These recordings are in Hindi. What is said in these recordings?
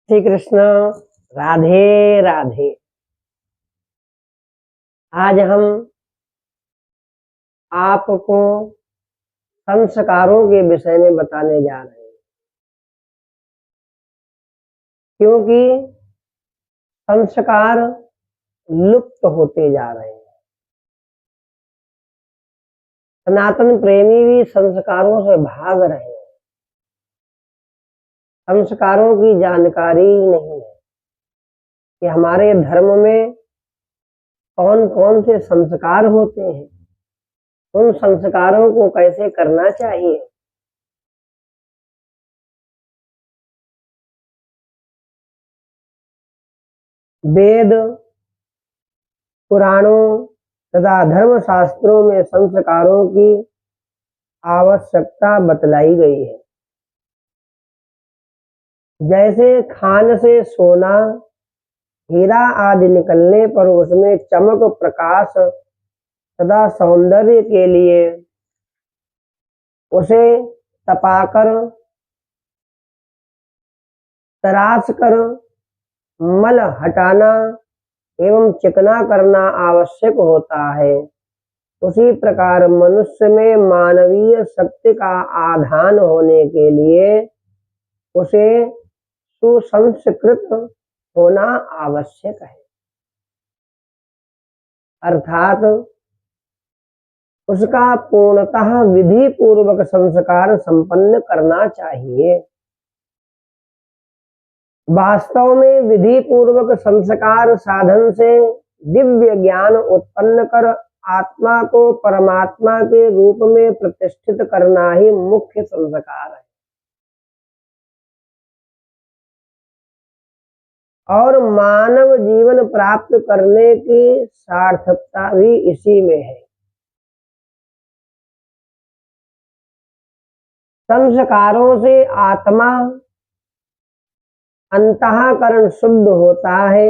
श्री कृष्ण। राधे राधे। आज हम आपको संस्कारों के विषय में बताने जा रहे हैं, क्योंकि संस्कार लुप्त होते जा रहे हैं। सनातन प्रेमी भी संस्कारों से भाग रहे हैं। संस्कारों की जानकारी ही नहीं है कि हमारे धर्म में कौन कौन से संस्कार होते हैं, उन संस्कारों को कैसे करना चाहिए। वेद, पुराणों तथा धर्म शास्त्रों में संस्कारों की आवश्यकता बतलाई गई है। जैसे खान से सोना, हीरा आदि निकलने पर उसमें चमक, प्रकाश तथा सौंदर्य के लिए उसे तपाकर, तराश कर मल हटाना एवं चिकना करना आवश्यक होता है, उसी प्रकार मनुष्य में मानवीय शक्ति का आधान होने के लिए उसे सुसंस्कृत होना आवश्यक है। अर्थात उसका पूर्णतः विधि पूर्वक संस्कार संपन्न करना चाहिए। वास्तव में विधि पूर्वक संस्कार साधन से दिव्य ज्ञान उत्पन्न कर आत्मा को परमात्मा के रूप में प्रतिष्ठित करना ही मुख्य संस्कार है। और मानव जीवन प्राप्त करने की सार्थकता भी इसी में है। संस्कारों से आत्मा अंतःकरण शुद्ध होता है।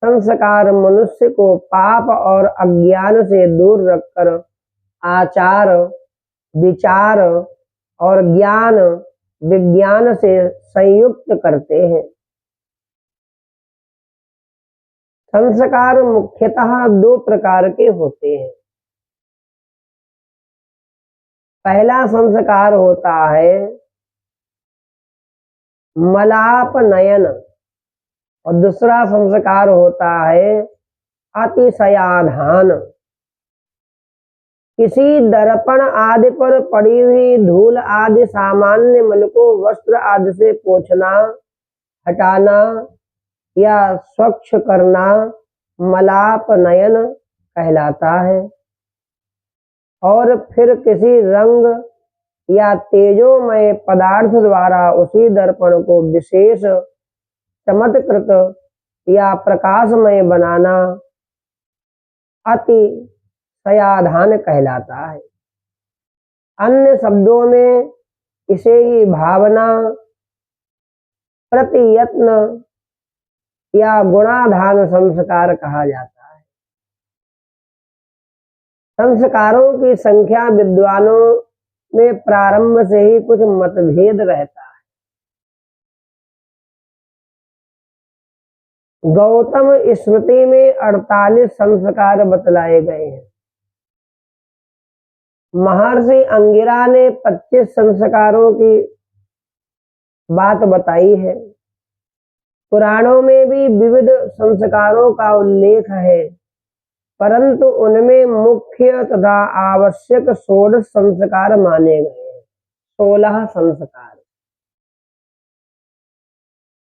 संस्कार मनुष्य को पाप और अज्ञान से दूर रखकर आचार, विचार और ज्ञान विज्ञान से संयुक्त करते हैं। संस्कार मुख्यतः दो प्रकार के होते हैं। पहला संस्कार होता है मलापनयन और दूसरा संस्कार होता है अतिशयाधान। किसी दर्पण आदि पर पड़ी हुई धूल आदि सामान्य मल को वस्त्र आदि से पोंछना, हटाना या स्वच्छ करना मलापनयन कहलाता है। और फिर किसी रंग या तेजोमय पदार्थ द्वारा उसी दर्पण को विशेष चमत्कृत या प्रकाशमय बनाना अतिशयाधान कहलाता है। अन्य शब्दों में इसे ही भावना, प्रतियत्न या गुणाधान संस्कार कहा जाता है। संस्कारों की संख्या विद्वानों में प्रारंभ से ही कुछ मतभेद रहता है। गौतम स्मृति में 48 संस्कार बतलाए गए हैं। महर्षि अंगिरा ने 25 संस्कारों की बात बताई है। पुराणों में भी विविध संस्कारों का उल्लेख है, परंतु उनमें मुख्य तथा आवश्यक 16 संस्कार माने गए हैं। 16 संस्कार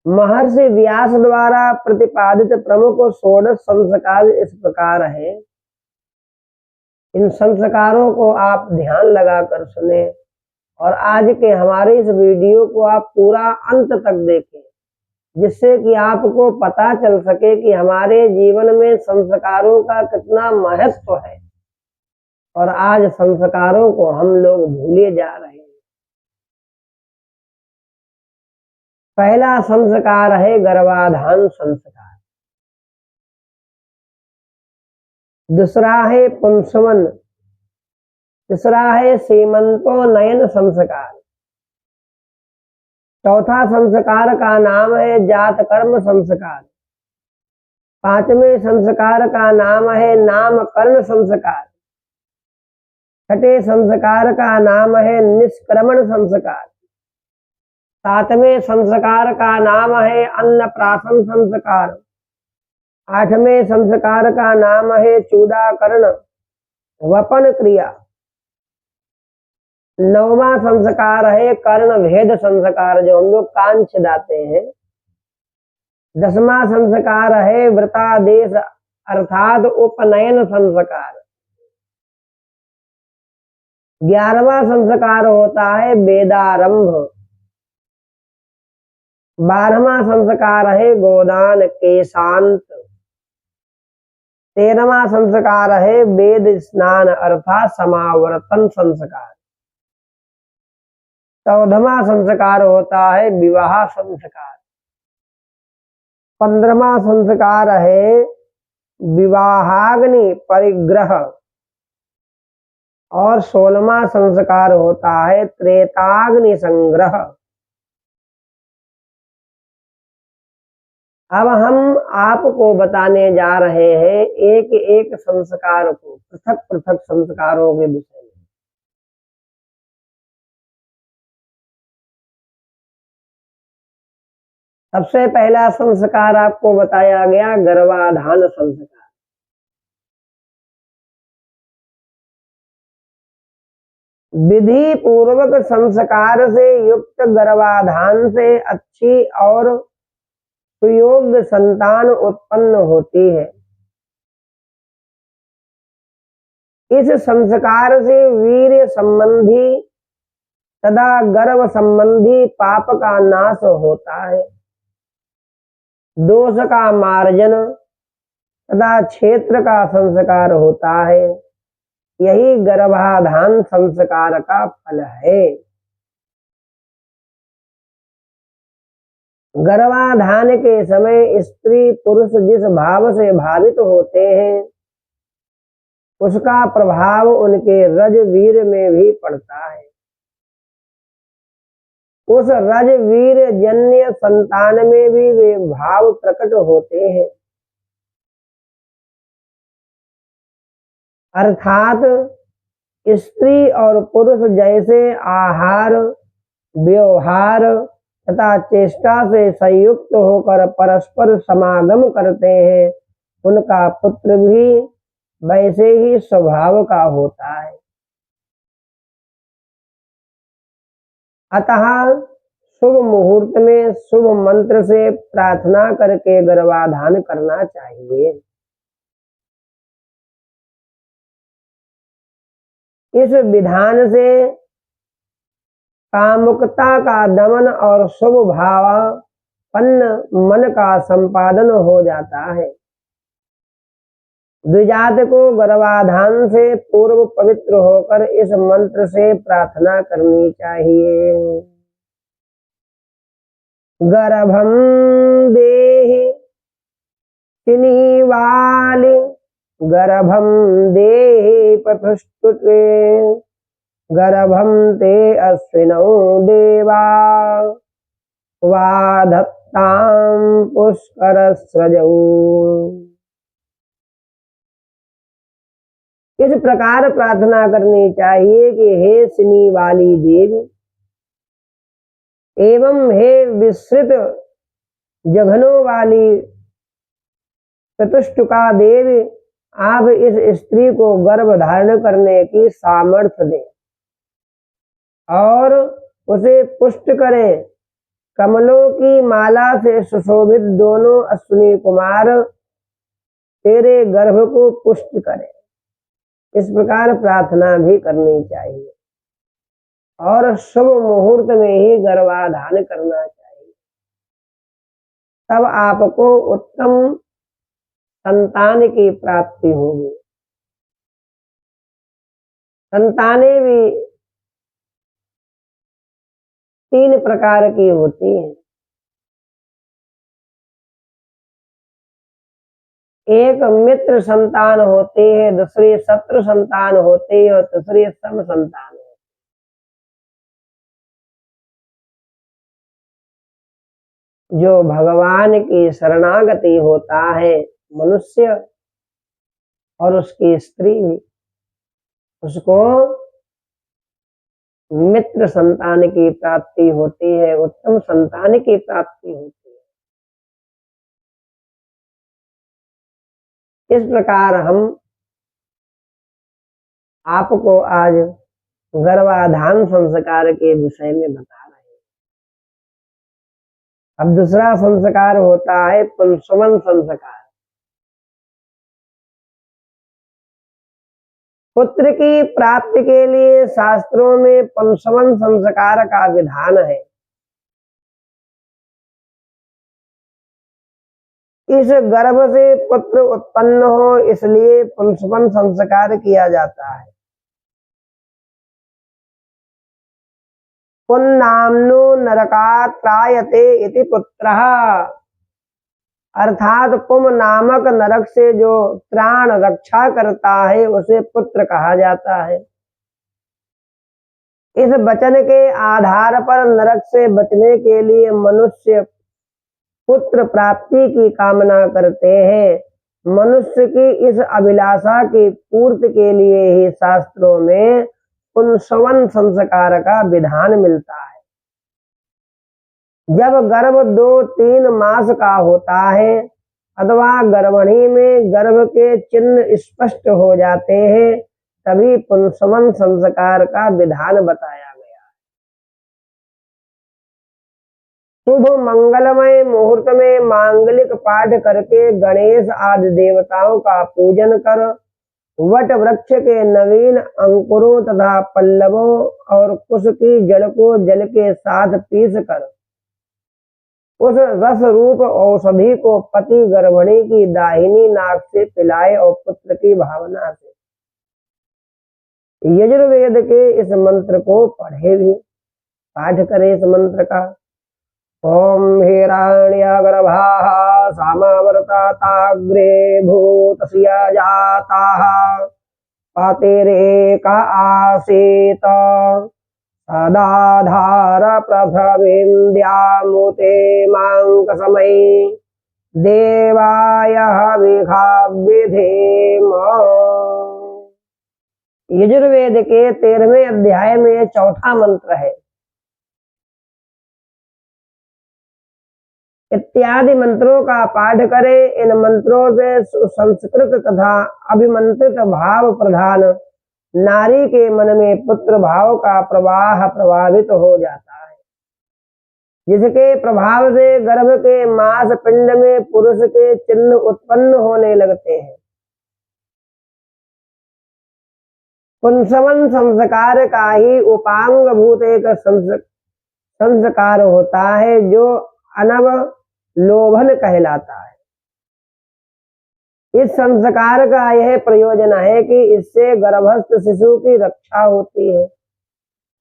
महर्षि व्यास द्वारा प्रतिपादित प्रमुख 16 संस्कार इस प्रकार है। इन संस्कारों को आप ध्यान लगाकर सुने और आज के हमारे इस वीडियो को आप पूरा अंत तक देखें, जिससे कि आपको पता चल सके कि हमारे जीवन में संस्कारों का कितना महत्व है और आज संस्कारों को हम लोग भूले जा रहे हैं। पहला संस्कार है गर्भाधान संस्कार, दूसरा है पुंसवन, तीसरा है सीमंतोन्नयन संस्कार, चौथा संस्कार का नाम है जात कर्म संस्कार। पांचवें संस्कार का नाम है नामकरण संस्कार। छठे संस्कार का नाम है निष्क्रमण संस्कार। सातवें संस्कार का नाम है अन्नप्राशन संस्कार। आठवें संस्कार का नाम है चूडाकरण वपन क्रिया। नौवां संस्कार है कर्ण भेद संस्कार, जो हम लोग कान छिदाते हैं। 10वां संस्कार है व्रतादेश अर्थात उपनयन संस्कार। 11वां संस्कार होता है वेदारंभ। 12वां संस्कार है गोदान केशांत। 13वां संस्कार है वेद स्नान अर्थात समावर्तन संस्कार। 14वां संस्कार होता है विवाह संस्कार। 15वां संस्कार है विवाहाग्नि परिग्रह और 16वां संस्कार होता है त्रेताग्नि संग्रह। अब हम आपको बताने जा रहे हैं एक एक संस्कार को, पृथक पृथक संस्कारों के विषय में। सबसे पहला संस्कार आपको बताया गया गर्भाधान संस्कार। विधि पूर्वक संस्कार से युक्त गर्भाधान से अच्छी और सुयोग्य संतान उत्पन्न होती है। इस संस्कार से वीर्य संबंधी तथा गर्भ संबंधी पाप का नाश होता है, दोष का मार्जन तथा क्षेत्र का संस्कार होता है। यही गर्भाधान संस्कार का फल है। गर्भाधान के समय स्त्री पुरुष जिस भाव से भावित होते हैं, उसका प्रभाव उनके रजवीर में भी पड़ता है। उस रजवीर जन्य संतान में भी वे भाव प्रकट होते हैं। अर्थात स्त्री और पुरुष जैसे आहार, व्यवहार तथा चेष्टा से संयुक्त होकर परस्पर समागम करते हैं, उनका पुत्र भी वैसे ही स्वभाव का होता है। अतः शुभ मुहूर्त में शुभ मंत्र से प्रार्थना करके गर्भाधान करना चाहिए। इस विधान से कामुकता का दमन और शुभ भावापन्न मन का संपादन हो जाता है। द्विजात को गर्भाधान से पूर्व पवित्र होकर इस मंत्र से प्रार्थना करनी चाहिए। गर्भं देहि सिनीवालि गर्भं देहि प्रथुष्टुते गर्भं ते अश्विनौ देवा वाधत्तां पुष्करस्रजौ। इस प्रकार प्रार्थना करनी चाहिए कि हे सिनी वाली देवी एवं हे विस्तृत जघनों वाली चतुष्टुका देवी, आप इस स्त्री को गर्भ धारण करने की सामर्थ्य दें और उसे पुष्ट करें। कमलों की माला से सुशोभित दोनों अश्विनी कुमार तेरे गर्भ को पुष्ट करें। इस प्रकार प्रार्थना भी करनी चाहिए और शुभ मुहूर्त में ही गर्भाधान करना चाहिए। तब आपको उत्तम संतान की प्राप्ति होगी। संतानें भी 3 प्रकार की होती हैं। एक मित्र संतान होती है, दूसरी शत्रु संतान होती है और तीसरी सम संतान। जो भगवान की शरणागति होता है मनुष्य और उसकी स्त्री भी, उसको मित्र संतान की प्राप्ति होती है, उत्तम संतान की प्राप्ति होती है। इस प्रकार हम आपको आज गर्भाधान संस्कार के विषय में बता रहे हैं। अब दूसरा संस्कार होता है पुंसवन संस्कार। पुत्र की प्राप्ति के लिए शास्त्रों में पुंसवन संस्कार का विधान है। इस गर्भ से पुत्र उत्पन्न हो इसलिए पुंसवन संस्कार किया जाता है। पुन्नाम्नो नरकात् त्रायते इति पुत्रः, अर्थात पुम नामक नरक से जो त्राण रक्षा करता है उसे पुत्र कहा जाता है। इस वचन के आधार पर नरक से बचने के लिए मनुष्य पुत्र प्राप्ति की कामना करते हैं। मनुष्य की इस अभिलाषा की पूर्ति के लिए ही शास्त्रों में पुंसवन संस्कार का विधान मिलता है। जब गर्भ 2-3 मास का होता है अथवा गर्भणी में गर्भ के चिन्ह स्पष्ट हो जाते हैं तभी पुंसवन संस्कार का विधान बताया गया। शुभ मंगलमय मुहूर्त में मांगलिक पाठ करके गणेश आदि देवताओं का पूजन कर वट वृक्ष के नवीन अंकुरों तथा पल्लवों और कुश की जड़ को जल के साथ पीस कर उस रस रूप औषधि को पति गर्भिणी की दाहिनी नाक से पिलाए और पुत्र की भावना से यजुर्वेद के इस मंत्र को पढ़े भी, पाठ करे इस मंत्र का। ओम हिरण्यगर्भाः सामवर्तताग्रे भूतस्य जाताः पतिरेक आसीत् सदाधार प्रभविन्द्यामुते माङ्कसमये देवाय विघाविधेम। यजुर्वेद के 13वें अध्याय में चौथा मंत्र है। इत्यादि मंत्रों का पाठ करें। इन मंत्रों से संस्कृत तथा अभिमंत्रित भाव प्रधान नारी के मन में पुत्र भाव का प्रवाह प्रभावित हो जाता है, जिसके प्रभाव से गर्भ के मांस पिंड में पुरुष के चिन्ह उत्पन्न होने लगते हैं। पुंसवन संस्कार का ही उपांग भूत एक संस्कार होता है जो अनवलोभन कहलाता है। इस संस्कार का यह प्रयोजन है कि इससे गर्भस्थ शिशु की रक्षा होती है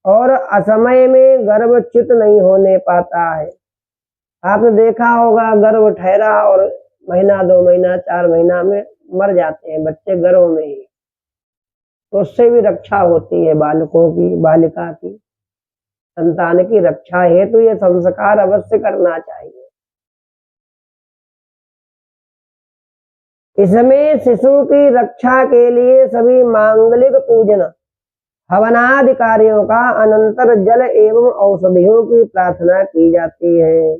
और असमय में गर्भच्युत नहीं होने पाता है। आपने देखा होगा गर्भ ठहरा और महीना 2 महीना 4 महीना में मर जाते हैं बच्चे गर्भ में ही, तो उससे भी रक्षा होती है। बालकों की, बालिका की, संतान की रक्षा हेतु यह संस्कार अवश्य करना चाहिए। इसमें शिशु की रक्षा के लिए सभी मांगलिक पूजन हवनादि कार्यों का अनंतर जल एवं औषधियों की प्रार्थना की जाती है।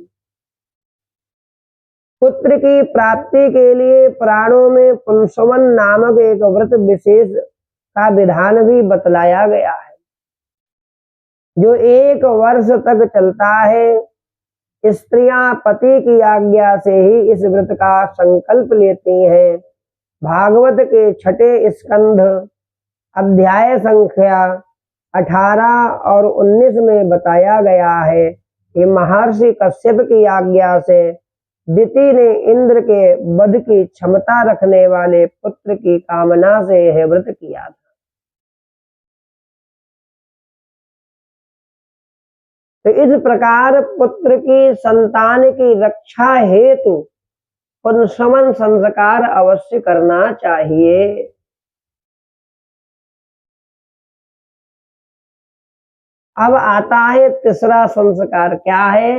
पुत्र की प्राप्ति के लिए पुराणों में पुंसवन नामक एक व्रत विशेष का विधान भी बतलाया गया है, जो 1 वर्ष तक चलता है। स्त्रियां पति की आज्ञा से ही इस व्रत का संकल्प लेती हैं। भागवत के 6 स्कंध अध्याय संख्या 18 और 19 में बताया गया है कि महर्षि कश्यप की आज्ञा से दिति ने इंद्र के वध की क्षमता रखने वाले पुत्र की कामना से यह व्रत किया था। तो इस प्रकार पुत्र की संतान की रक्षा हेतु पुंसवन संस्कार अवश्य करना चाहिए। अब आता है तीसरा संस्कार। क्या है?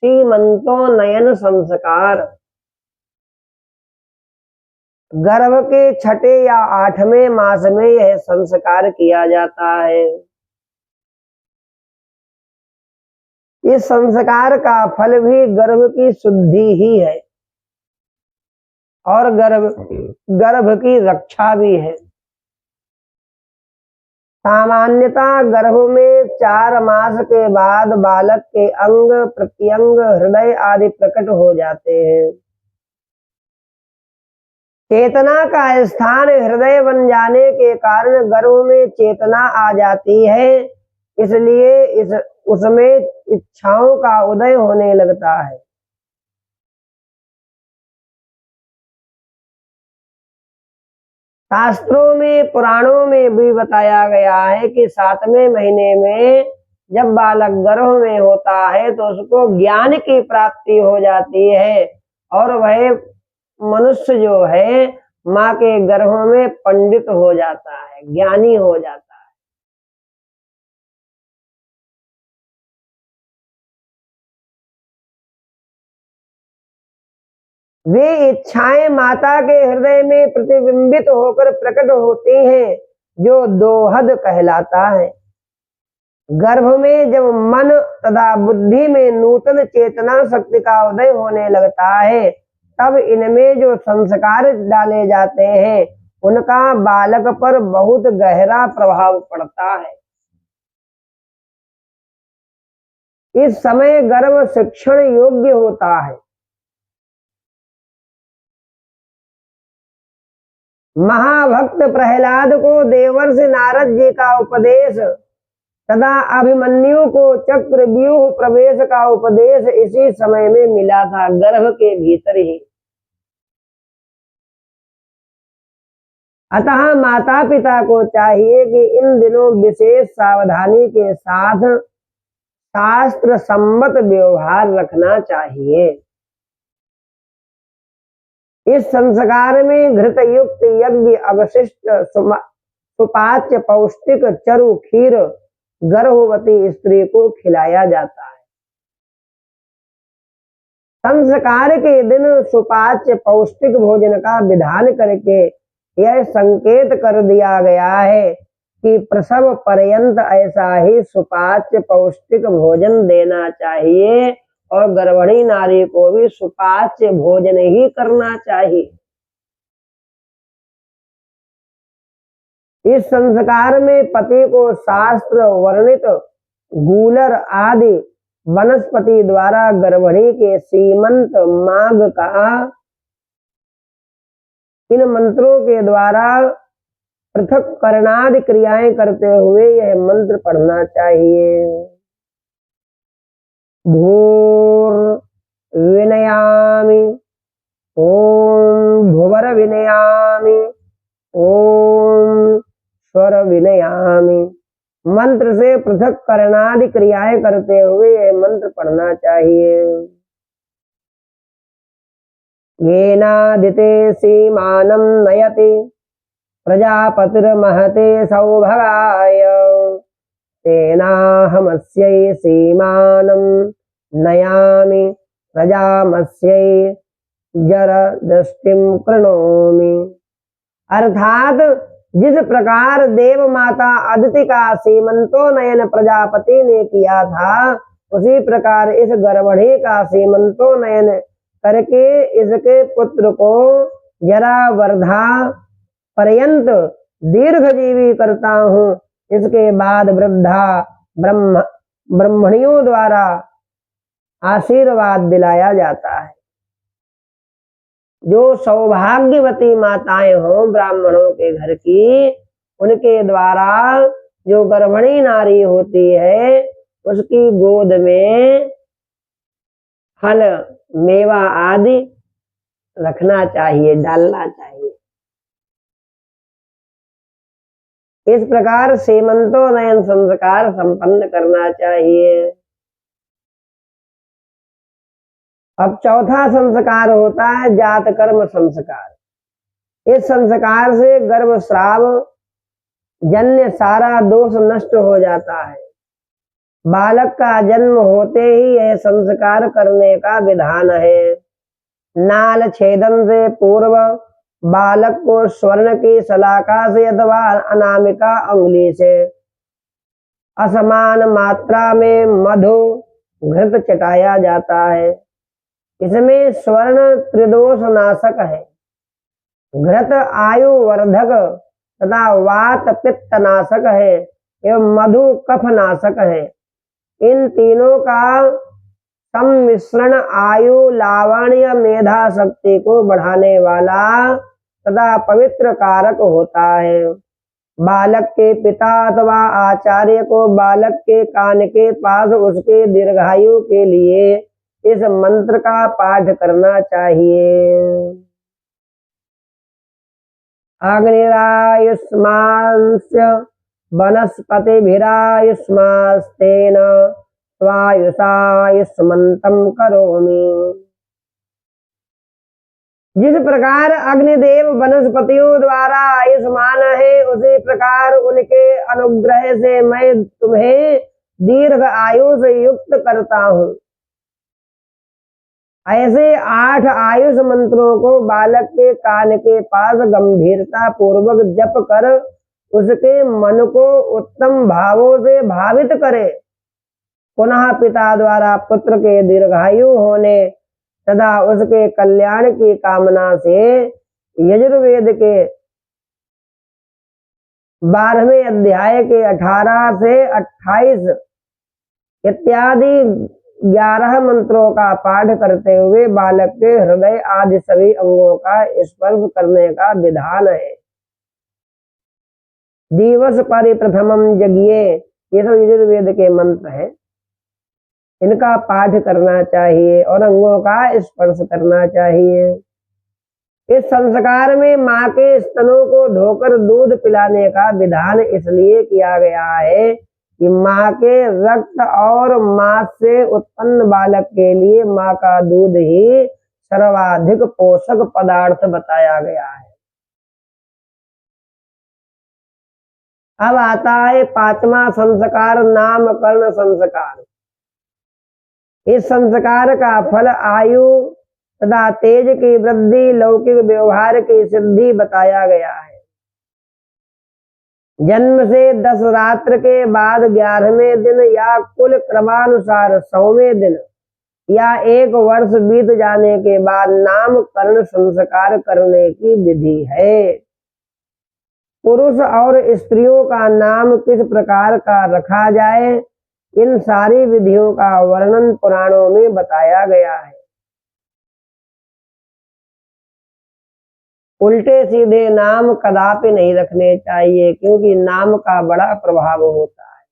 सीमंतोन्नयन संस्कार। गर्भ के छठे या आठवें मास में यह संस्कार किया जाता है। इस संस्कार का फल भी गर्भ की शुद्धि ही है और गर्भ की रक्षा भी है। सामान्यतः गर्भ में 4 मास के बाद बालक के अंग प्रत्यंग हृदय आदि प्रकट हो जाते हैं। चेतना का स्थान हृदय बन जाने के कारण गर्भ में चेतना आ जाती है, इसलिए उसमें इच्छाओं का उदय होने लगता है। शास्त्रों में पुराणों में भी बताया गया है कि 7वें महीने में जब बालक गर्भ में होता है तो उसको ज्ञान की प्राप्ति हो जाती है और वह मनुष्य जो है माँ के गर्भ में पंडित हो जाता है, ज्ञानी हो जाता है। वे इच्छाएं माता के हृदय में प्रतिबिंबित होकर प्रकट होती हैं, जो दोहद कहलाता है। गर्भ में जब मन तथा बुद्धि में नूतन चेतना शक्ति का उदय होने लगता है, तब इनमें जो संस्कार डाले जाते हैं उनका बालक पर बहुत गहरा प्रभाव पड़ता है। इस समय गर्भ शिक्षण योग्य होता है। महाभक्त प्रहलाद को देवर्षि नारद जी का उपदेश तथा अभिमन्यु को चक्रव्यूह प्रवेश का उपदेश इसी समय में मिला था, गर्भ के भीतर ही। अतः माता पिता को चाहिए कि इन दिनों विशेष सावधानी के साथ शास्त्र सम्मत व्यवहार रखना चाहिए। इस संस्कार में घृत युक्त यज्ञ अवशिष्ट सुपाच्य पौष्टिक चरु खीर गर्भवती स्त्री को खिलाया जाता है। संस्कार के दिन सुपाच्य पौष्टिक भोजन का विधान करके यह संकेत कर दिया गया है कि प्रसव पर्यंत ऐसा ही सुपाच्य पौष्टिक भोजन देना चाहिए और गर्भिणी नारी को भी सुपाच्य भोजन ही करना चाहिए। इस संस्कार में पति को शास्त्र वर्णित गूलर आदि वनस्पति द्वारा गर्भिणी के सीमंत माघ का इन मंत्रों के द्वारा पृथक करणादि क्रियाएं करते हुए यह मंत्र पढ़ना चाहिए। भूर विनयामि ओम भुवर विनयामि ओम स्वर विनयामि। मंत्र से पृथक करणादि क्रियाएं करते हुए यह मंत्र पढ़ना चाहिए। येनादिते सीमानं नयति प्रजापतिर्महते सौभगाय तेनाहमस्यै सीमानं नयामि प्रजामस्यै जरदृष्टिं कृणोमि। अर्थात जिस प्रकार देव माता अदिति का सीमंतोन्नयन प्रजापति ने किया था, उसी प्रकार इस गर्भिणी का सीमंतोन्नयन करके इसके पुत्र को जरा वर्धा पर्यंत दीर्घजीवी करता हूँ। इसके बाद वृद्धा ब्रह्मणियों द्वारा आशीर्वाद दिलाया जाता है। जो सौभाग्यवती माताएं हों ब्राह्मणों के घर की, उनके द्वारा जो गर्भिणी नारी होती है उसकी गोद में फल मेवा आदि रखना चाहिए, डालना चाहिए। इस प्रकार सीमंतोन्नयन संस्कार संपन्न करना चाहिए। अब चौथा संस्कार होता है जात कर्म संस्कार। इस संस्कार से गर्भस्राव जन्य सारा दोष नष्ट हो जाता है। बालक का जन्म होते ही यह संस्कार करने का विधान है। नाल छेदन से पूर्व बालक को स्वर्ण की सलाका से अथवा अनामिका अंगुली से असमान मात्रा में मधु घृत चटाया जाता है। इसमें स्वर्ण त्रिदोष नाशक है, घृत आयु वर्धक तथा वात पित्त नाशक है एवं मधु कफ नाशक है। इन तीनों का सम्मिश्रण आयु लावण्य मेधा शक्ति को बढ़ाने वाला तथा पवित्र कारक होता है। बालक के पिता अथवा आचार्य को बालक के कान के पास उसके दीर्घायु के लिए इस मंत्र का पाठ करना चाहिए। अग्निरायुष्मांस्य वनस्पतिभिरायुष्मास्तेन स्वायुषायुष्मन्तं करोमि। जिस प्रकार अग्निदेव वनस्पतियों द्वारा आयुष्मान है, उसी प्रकार उनके अनुग्रह से मैं तुम्हें दीर्घ आयु से युक्त करता हूँ। ऐसे 8 आयुष मंत्रों को बालक के कान के पास गंभीरता पूर्वक जप कर उसके मन को उत्तम भावों से भावित करे। पुनः पिता द्वारा पुत्र के दीर्घायु होने तथा उसके कल्याण की कामना से यजुर्वेद के 12वें अध्याय के 18 से 28 इत्यादि 11 मंत्रों का पाठ करते हुए बालक के हृदय आदि सभी अंगों का स्पर्श करने का विधान है। दिवस परिप्रथमं यज्ञे, ये सब यजुर्वेद के मंत्र हैं, इनका पाठ करना चाहिए और अंगों का स्पर्श करना चाहिए। इस संस्कार में माँ के स्तनों को धोकर दूध पिलाने का विधान इसलिए किया गया है कि माँ के रक्त और मांस से उत्पन्न बालक के लिए माँ का दूध ही सर्वाधिक पोषक पदार्थ बताया गया है। अब आता है 5वां संस्कार, नामकरण संस्कार। इस संस्कार का फल आयु तथा तेज की वृद्धि, लौकिक व्यवहार की सिद्धि बताया गया है। जन्म से 10 रात्र के बाद 11वें दिन या कुल क्रमानुसार 100वें दिन या 1 वर्ष बीत जाने के बाद नामकरण संस्कार करने की विधि है। पुरुष और स्त्रियों का नाम किस प्रकार का रखा जाए, इन सारी विधियों का वर्णन पुराणों में बताया गया है। उल्टे सीधे नाम कदापि नहीं रखने चाहिए, क्योंकि नाम का बड़ा प्रभाव होता है।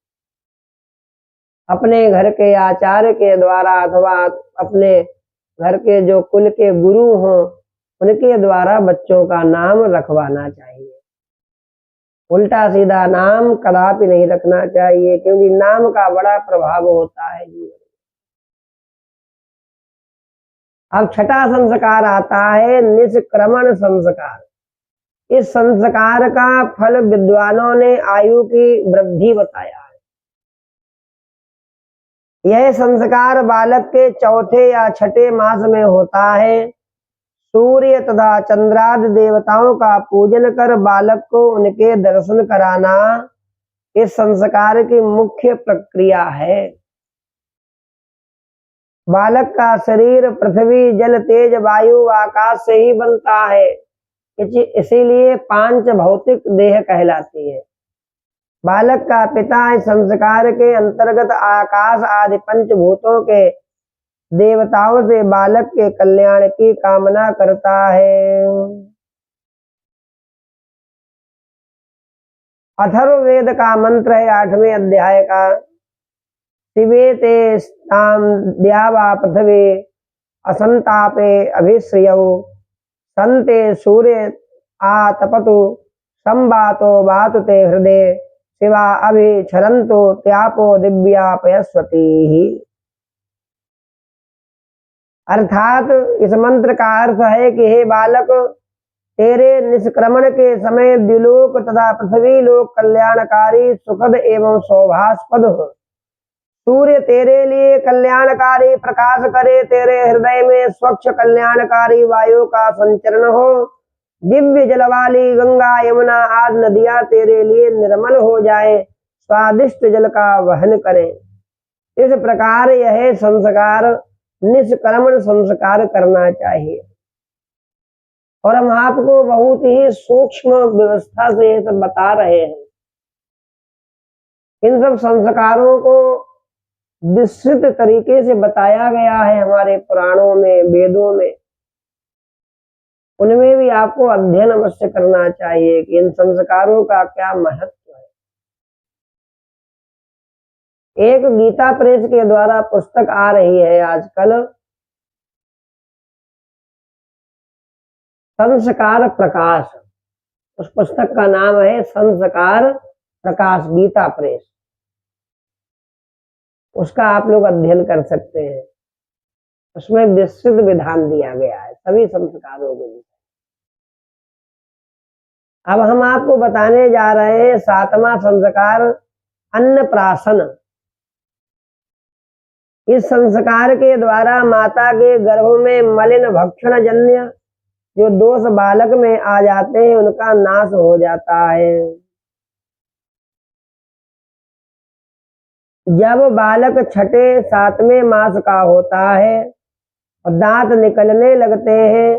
अपने घर के आचार्य के द्वारा अथवा अपने घर के जो कुल के गुरु हों, उनके द्वारा बच्चों का नाम रखवाना चाहिए। उल्टा सीधा नाम कदापि नहीं रखना चाहिए, क्योंकि नाम का बड़ा प्रभाव होता है जीवन। अब 6ठा संस्कार आता है, निष्क्रमण संस्कार। इस संस्कार का फल विद्वानों ने आयु की वृद्धि बताया है। यह संस्कार बालक के 4थे या 6ठे मास में होता है। सूर्य तथा चंद्रादि देवताओं का पूजन कर बालक को उनके दर्शन कराना इस संस्कार की मुख्य प्रक्रिया है। बालक का शरीर पृथ्वी, जल, तेज, वायु, आकाश से ही बनता है, इसीलिए 5 भौतिक देह कहलाती है। बालक का पिता इस संस्कार के अंतर्गत आकाश आदि पंचभूतों के देवताओं से बालक के कल्याण की कामना करता है। अथर्ववेद का मंत्र है 8वें अध्याय का, शिवेते ताम द्यावा पृथ्वी असंतापे अभिश्रियौ संते सूर्य आतपतु संवातो वातु ते हृदय शिवा अभिक्षरन्तु त्यापो दिव्यापयस्वती। अर्थात इस मंत्र का अर्थ है कि हे बालक, तेरे निष्क्रमण के समय द्युलोक तथा पृथ्वी लोक कल्याणकारी, सुखद एवं शोभास्पद हो। सूर्य तेरे लिए कल्याणकारी प्रकाश करे, तेरे हृदय में स्वच्छ कल्याणकारी वायु का संचरण हो। दिव्य जल वाली गंगा यमुना आदि नदियां तेरे लिए निर्मल हो जाए, स्वादिष्ट जल का वहन करें। इस प्रकार यह संस्कार निष्कर्मण संस्कार करना चाहिए। और हम आपको बहुत ही सूक्ष्म व्यवस्था से ये सब बता रहे हैं। इन सब संस्कारों को विस्तृत तरीके से बताया गया है हमारे पुराणों में, वेदों में। उनमें भी आपको अध्ययन अवश्य करना चाहिए कि इन संस्कारों का क्या महत्व है। एक गीता प्रेस के द्वारा पुस्तक आ रही है आजकल, संस्कार प्रकाश। उस पुस्तक का नाम है संस्कार प्रकाश, गीता प्रेस। उसका आप लोग अध्ययन कर सकते हैं। उसमें विस्तृत विधान दिया गया है सभी संस्कारों के लिए। अब हम आपको बताने जा रहे हैं 7वां संस्कार, अन्नप्राशन। इस संस्कार के द्वारा माता के गर्भ में मलिन भक्षण जन्य जो दोष बालक में आ जाते हैं उनका नाश हो जाता है। जब बालक 6ठे 7वें मास का होता है और दांत निकलने लगते हैं,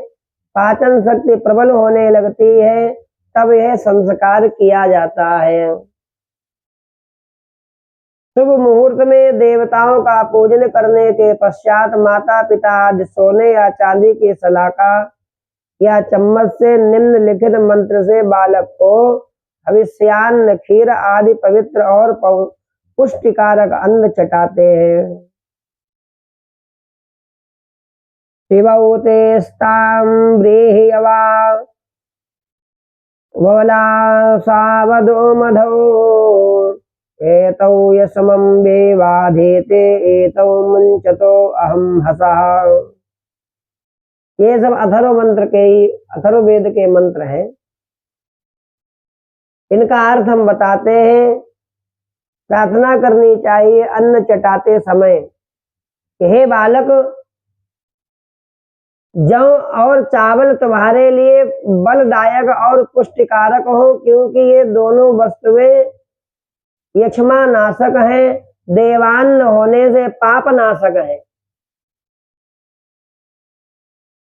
पाचन शक्ति प्रबल होने लगती है, तब यह संस्कार किया जाता है। शुभ मुहूर्त में देवताओं का पूजन करने के पश्चात माता पिता आदि सोने या चांदी की सलाखा या चम्मच से निम्नलिखित मंत्र से बालक को हविष्यान्न, खीर आदि पवित्र और पुष्टिकारक अन्न चटाते हैं। शिवौते स्ताम ब्रीहियवा वला सावदो मधो एतौ यसमं वेवाधेते एतौ मुंचतो अहम हसः। ये सब अथर्व मंत्र के ही, अथर्ववेद के मंत्र हैं। इनका अर्थ हम बताते हैं। प्रार्थना करनी चाहिए अन्न चटाते समय कि हे बालक, जौ और चावल तुम्हारे लिए बलदायक और पुष्टिकारक हो, क्योंकि ये दोनों वस्तुएं यक्षमा नाशक हैं, देवान्न होने से पाप नाशक है।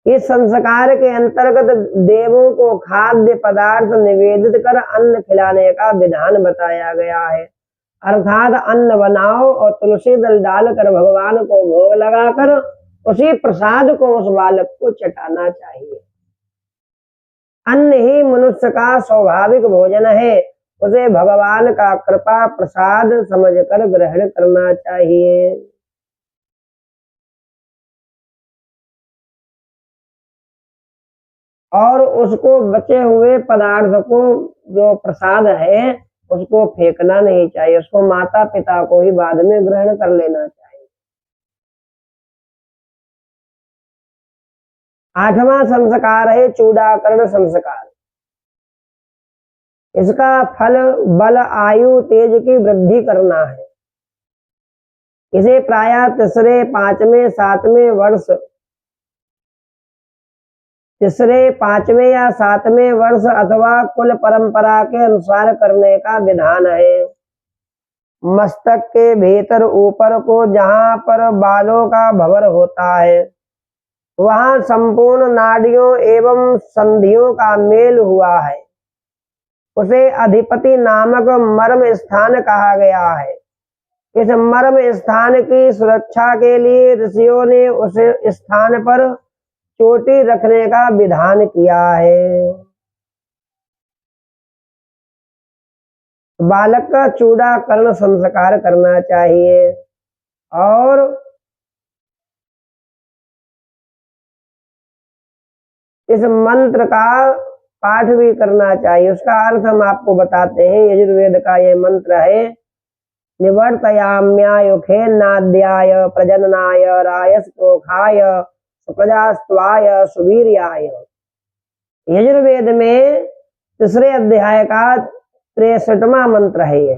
इस संस्कार के अंतर्गत देवों को खाद्य पदार्थ निवेदित कर अन्न खिलाने का विधान बताया गया है। अर्थात अन्न बनाओ और तुलसी दल डालकर भगवान को भोग लगाकर उसी प्रसाद को उस बालक को चटाना चाहिए। अन्न ही मनुष्य का स्वाभाविक भोजन है, उसे भगवान का कृपा प्रसाद समझकर ग्रहण करना चाहिए। और उसको बचे हुए पदार्थ को, जो प्रसाद है, उसको फेंकना नहीं चाहिए। उसको माता पिता को ही बाद में ग्रहण कर लेना चाहिए। 8वां संस्कार है चूडाकरण संस्कार। इसका फल बल, आयु, तेज की वृद्धि करना है। इसे प्रायः 3रे, 5वें, 7वें वर्ष, 3रे, 5वें या 7वें वर्ष अथवा कुल परंपरा के अनुसार करने का विधान है। मस्तक के भीतर ऊपर को जहां पर बालों का भंवर होता है, वहां संपूर्ण नाड़ियों एवं संधियों का मेल हुआ है, उसे अधिपति नामक मर्म स्थान कहा गया है। इस मर्म स्थान की सुरक्षा के लिए ऋषियों ने उस स्थान पर चोटी रखने का विधान किया है। बालक का चूडाकरण संस्कार करना चाहिए और इस मंत्र का पाठ भी करना चाहिए। उसका अर्थ हम आपको बताते हैं। यजुर्वेद का ये मंत्र है, निवर्तयाम्यायुखे नाद्याय प्रजननाय रायस्पोखाय प्रजास्त्वाय सुवीर्याय। यजुर्वेद में 3रे अध्याय का 63वां मंत्र है ये।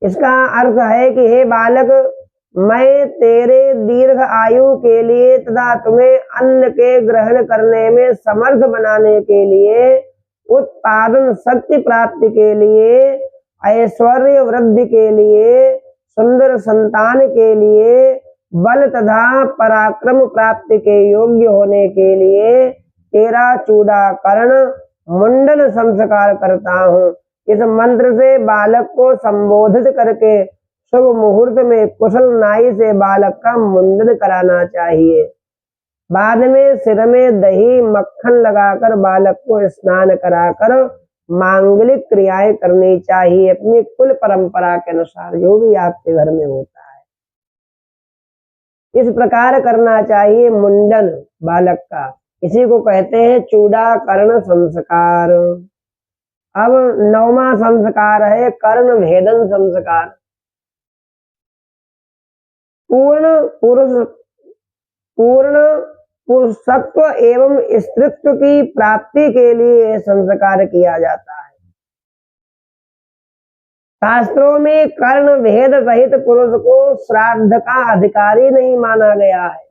इसका अर्थ है कि हे बालक, मैं तेरे दीर्घ आयु के लिए तथा तुम्हें अन्न के ग्रहण करने में समर्थ बनाने के लिए, उत्पादन शक्ति प्राप्ति के लिए, ऐश्वर्य वृद्धि के लिए, सुंदर संतान के लिए, बल तथा पराक्रम प्राप्ति के योग्य होने के लिए तेरा चूड़ाकर्ण मुंडन संस्कार करता हूँ। इस मंत्र से बालक को संबोधित करके शुभ मुहूर्त में कुशल नाई से बालक का मुंडन कराना चाहिए। बाद में सिर में दही मक्खन लगाकर बालक को स्नान कराकर मांगलिक क्रियाएं करनी चाहिए, अपनी कुल परंपरा के अनुसार जो भी आपके घर में होता है इस प्रकार करना चाहिए मुंडन बालक का। इसी को कहते हैं चूड़ाकर्ण संस्कार। अब 9वां संस्कार है कर्ण भेदन संस्कार। पूर्ण पुरुषत्व एवं स्त्रीत्व की प्राप्ति के लिए संस्कार किया जाता है। शास्त्रों में कर्ण भेद रहित पुरुष को श्राद्ध का अधिकारी नहीं माना गया है।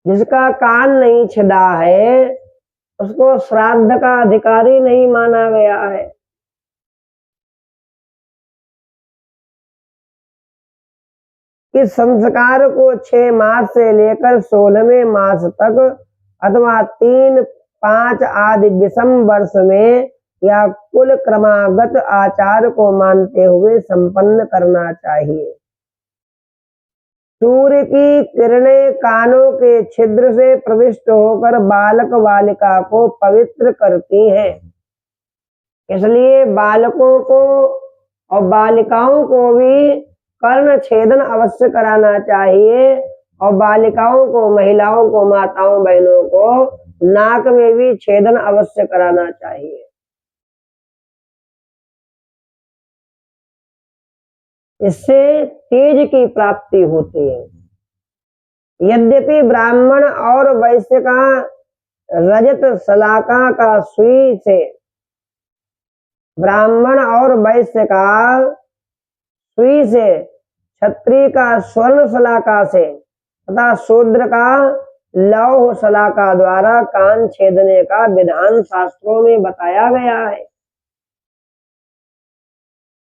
जिसका कान नहीं छिदा है उसको श्राद्ध का अधिकारी नहीं माना गया है। इस संस्कार को 6 मास से लेकर 16वें मास तक अथवा 3, 5 आदि विषम वर्ष में या कुल क्रमागत आचार को मानते हुए संपन्न करना चाहिए। सूर्य की किरणें कानों के छिद्र से प्रविष्ट होकर बालक बालिका को पवित्र करती हैं। इसलिए बालकों को और बालिकाओं को भी कर्ण छेदन अवश्य कराना चाहिए और बालिकाओं को, महिलाओं को, माताओं बहनों को नाक में भी छेदन अवश्य कराना चाहिए। इससे तेज की प्राप्ति होती है। यद्यपि ब्राह्मण और वैश्य का रजत शलाका का सुई से, ब्राह्मण और वैश्य का सुई से, क्षत्रिय का स्वर्ण शलाका से तथा शूद्र का लौह शलाका द्वारा कान छेदने का विधान शास्त्रों में बताया गया है।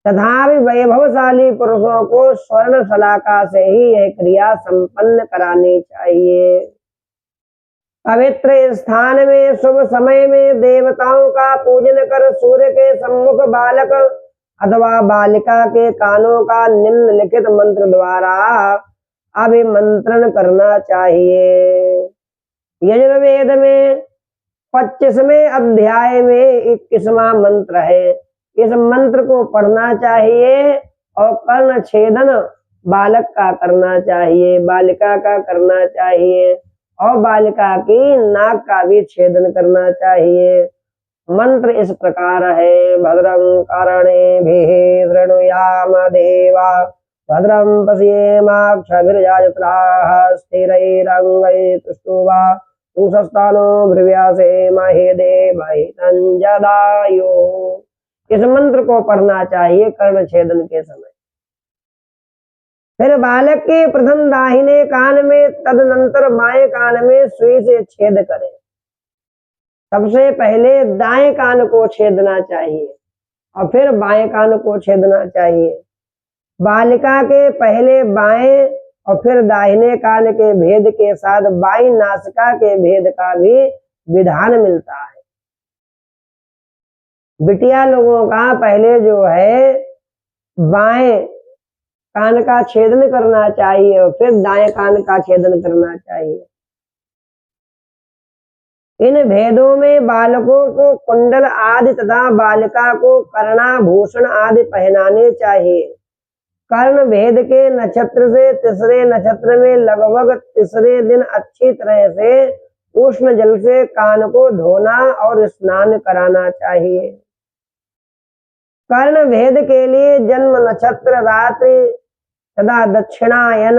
तथापि वैभवशाली पुरुषों को स्वर्ण शलाका से ही यह क्रिया संपन्न करानी चाहिए। पवित्र स्थान में शुभ समय में देवताओं का पूजन कर सूर्य के सम्मुख बालक अथवा बालिका के कानों का निम्नलिखित मंत्र द्वारा अभिमंत्रण करना चाहिए। यजुर्वेद में 25वें अध्याय में 21वां मंत्र है। इस मंत्र को पढ़ना चाहिए और कर्ण छेदन बालक का करना चाहिए, बालिका का करना चाहिए और बालिका की नाक का भी छेदन करना चाहिए। मंत्र इस प्रकार है। भद्रं कर्णेभिः शृणुयाम देवा भद्रं पश्येमाक्षभिर्यजत्राः स्थिरैरङ्गैस्तुष्टुवा पुंसस्तानो भृव्यासे महे देवहितं जदायुः। इस मंत्र को पढ़ना चाहिए कर्ण छेदन के समय। फिर बालक के प्रथम दाहिने कान में तदनंतर बाएं कान में सुई से छेद करें। सबसे पहले दाएं कान को छेदना चाहिए और फिर बाएं कान को छेदना चाहिए। बालिका के पहले बाएं और फिर दाहिने कान के भेद के साथ बाईं नासिका के भेद का भी विधान मिलता है। बिटिया लोगों का पहले जो है बाएं कान का छेदन करना चाहिए और फिर दाएं कान का छेदन करना चाहिए। इन भेदों में बालकों को कुंडल आदि तथा बालिका को कर्णाभूषण आदि पहनाने चाहिए। कर्ण भेद के नक्षत्र से तीसरे नक्षत्र में लगभग तीसरे दिन अच्छी तरह से उष्ण जल से कान को धोना और स्नान कराना चाहिए। कर्ण भेद के लिए जन्म नक्षत्र, रात्रि तथा दक्षिणायन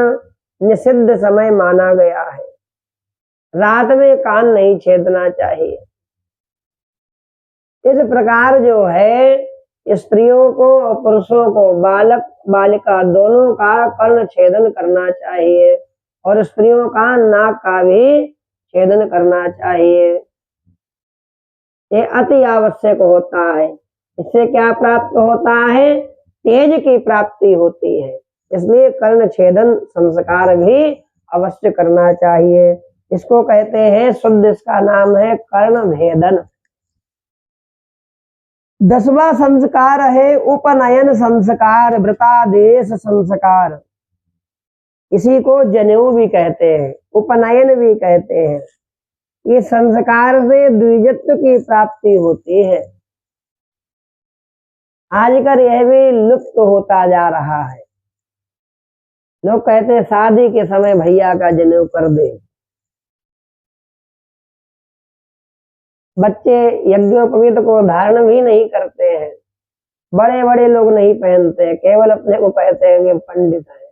निषिद्ध समय माना गया है। रात में कान नहीं छेदना चाहिए। इस प्रकार जो है स्त्रियों को और पुरुषों को, बालक बालिका दोनों का कर्ण छेदन करना चाहिए और स्त्रियों का नाक का भी छेदन करना चाहिए। ये अति आवश्यक होता है। इससे क्या प्राप्त होता है? तेज की प्राप्ति होती है। इसलिए कर्ण छेदन संस्कार भी अवश्य करना चाहिए। इसको कहते हैं, शुद्ध इसका नाम है कर्ण भेदन। 10वां संस्कार है उपनयन संस्कार, व्रतादेश संस्कार। इसी को जनेऊ भी कहते हैं, उपनयन भी कहते हैं। इस संस्कार से द्विजत्व की प्राप्ति होती है। आजकल यह भी लुप्त होता जा रहा है। लोग कहते हैं शादी के समय भैया का जनेऊ कर दे। बच्चे यज्ञोपवीत को धारण भी नहीं करते हैं। बड़े बड़े लोग नहीं पहनते, केवल अपने को कहते हैं कि पंडित हैं,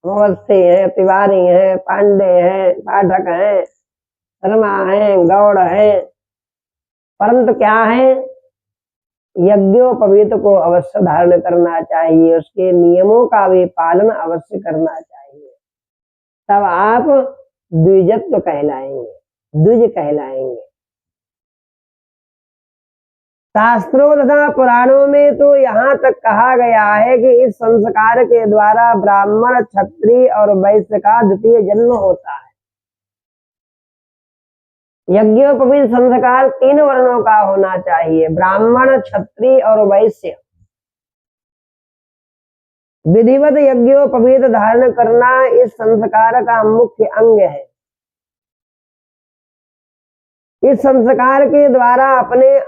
मोहल्ली हैं, तिवारी हैं, पांडे हैं, पाठक हैं, शर्मा हैं, गौड़ हैं। परंतु क्या है, यज्ञोपवीत को अवश्य धारण करना चाहिए, उसके नियमों का भी पालन अवश्य करना चाहिए। तब आप द्विजत्व कहलाएंगे, द्विज कहलाएंगे। शास्त्रों तथा पुराणों में तो यहाँ तक कहा गया है कि इस संस्कार के द्वारा ब्राह्मण, क्षत्रिय और वैश्य का द्वितीय जन्म होता है। यज्ञोपवीत संस्कार 3 वर्णों का होना चाहिए, ब्राह्मण, क्षत्रिय और वैश्य। विधिवत यज्ञोपवीत धारण करना इस संस्कार का मुख्य अंग है। इस संस्कार के द्वारा अपने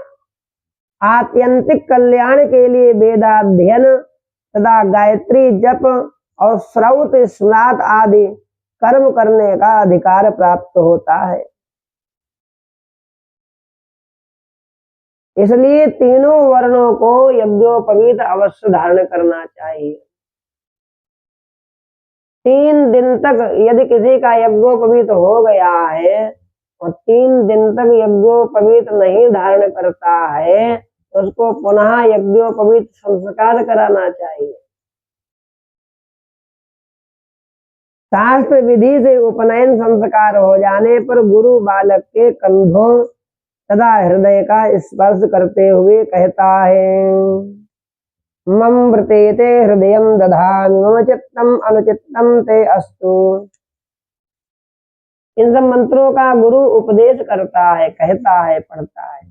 आत्यंतिक कल्याण के लिए वेदाध्ययन तथा गायत्री जप और श्रौत स्नात आदि कर्म करने का अधिकार प्राप्त होता है। इसलिए तीनों वर्णों को यज्ञोपवीत अवश्य धारण करना चाहिए। 3 दिन तक यदि किसी का यज्ञोपवीत हो गया है और 3 दिन तक यज्ञोपवीत नहीं धारण करता है, उसको पुनः यज्ञोपवीत संस्कार कराना चाहिए। शास्त्र विधि से उपनयन संस्कार हो जाने पर गुरु बालक के कंधों तथा हृदय का स्पर्श करते हुए कहता है, मम व्रतेते हृदयं दधामि मम चित्तम अनुचित्तम ते अस्तु। इन सब मंत्रों का गुरु उपदेश करता है, कहता है, पढ़ता है।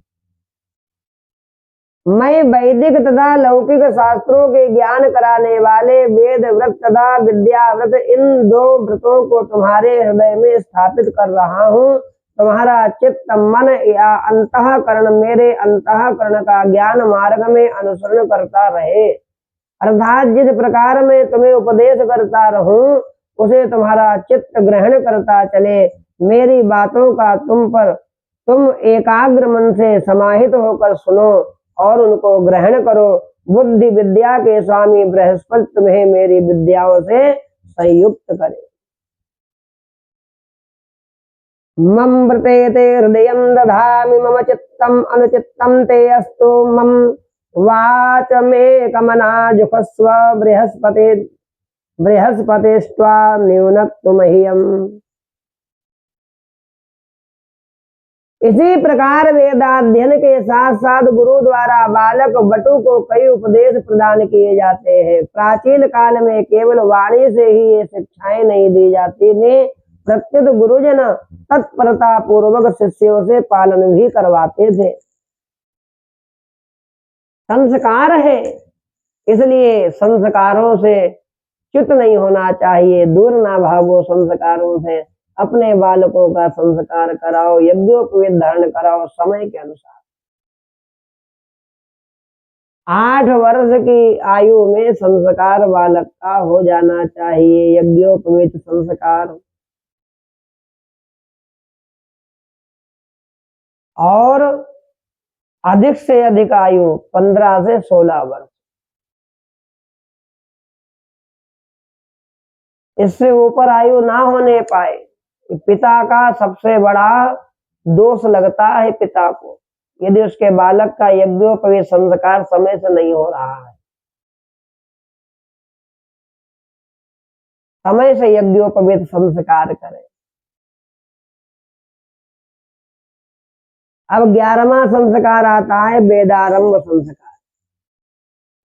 मैं वैदिक तथा लौकिक शास्त्रों के ज्ञान कराने वाले वेद व्रत तथा विद्या व्रत, इन 2 व्रतों को तुम्हारे हृदय में स्थापित कर रहा हूँ। तुम्हारा चित्त, मन या अंतःकरण मेरे अंतःकरण का ज्ञान मार्ग में अनुसरण करता रहे। अर्थात जिस प्रकार मैं तुम्हें उपदेश करता रहूं, उसे तुम्हारा चित्त ग्रहण करता चले। मेरी बातों का तुम एकाग्र मन से समाहित होकर सुनो और उनको ग्रहण करो। बुद्धि विद्या के स्वामी बृहस्पति तुम्हें मेरी विद्याओं से संयुक्त करे। मम व्रतेते हृदयं दधामि मम चित्तम अनुचित्तम ते अस्तु। मम वाचमेकमना जुषस्व बृहस्पतिस्त्वा न्यूनत्वमह्यम्। इसी प्रकार वेदाध्ययन के साथ साथ गुरु द्वारा बालक बटु को कई उपदेश प्रदान किए जाते हैं। प्राचीन काल में केवल वाणी से ही ये शिक्षाएं नहीं दी जाती थी, प्रत्युत गुरुजन तत्परता पूर्वक शिष्यों से पालन भी करवाते थे। संस्कार है, इसलिए संस्कारों से च्युत नहीं होना चाहिए, दूर ना भागो संस्कारों से। अपने बालकों का संस्कार कराओ, यज्ञोपवीत धारण कराओ समय के अनुसार। 8 वर्ष की आयु में संस्कार बालक का हो जाना चाहिए, यज्ञोपवीत संस्कार। और अधिक से अधिक आयु 15 से 16 वर्ष। इससे ऊपर आयु ना होने पाए। पिता का सबसे बड़ा दोष लगता है पिता को, यदि उसके बालक का यज्ञोपवीत संस्कार समय से नहीं हो रहा है, समय से यज्ञोपवीत संस्कार करें। अब 11वां संस्कार आता है वेदारंभ संस्कार।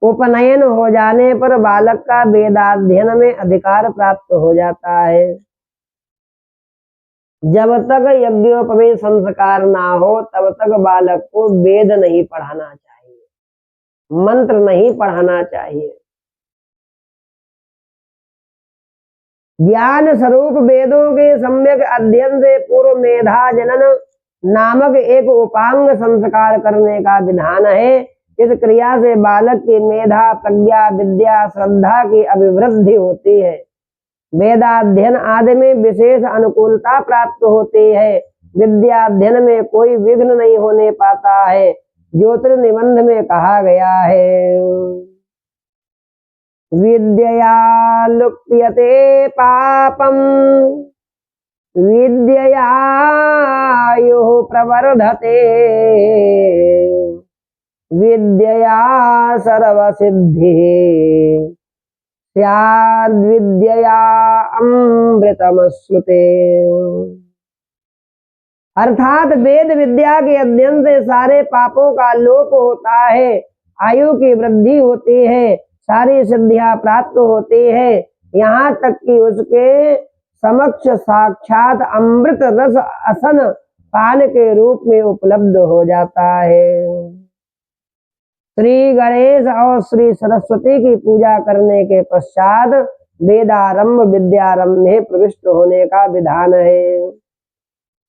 उपनयन हो जाने पर बालक का वेदाध्ययन में अधिकार प्राप्त हो जाता है। जब तक यज्ञोपवीत संस्कार ना हो तब तक बालक को वेद नहीं पढ़ाना चाहिए, मंत्र नहीं पढ़ाना चाहिए। ज्ञान स्वरूप वेदों के सम्यक अध्ययन से पूर्व मेधा जनन नामक एक उपांग संस्कार करने का विधान है। इस क्रिया से बालक की मेधा, प्रज्ञा, विद्या, श्रद्धा की अभिवृद्धि होती है। वेदाध्ययन आदि में विशेष अनुकूलता प्राप्त होती है। विद्याध्ययन में कोई विघ्न नहीं होने पाता है। ज्योतिर्निबंध में कहा गया है, विद्यया लुप्यते पापम विद्यया यो प्रवर्धते विद्यया सर्वसिद्धि स्याद्विद्यया अमृतमश्नुते। अर्थात वेद विद्या के अध्ययन से सारे पापों का लोप होता है, आयु की वृद्धि होती है, सारी सिद्धियां प्राप्त होती है, यहाँ तक कि उसके समक्ष साक्षात अमृत रस असन पान के रूप में उपलब्ध हो जाता है। श्री गणेश और श्री सरस्वती की पूजा करने के पश्चात वेदारंभ विद्यारंभ में प्रविष्ट होने का विधान है।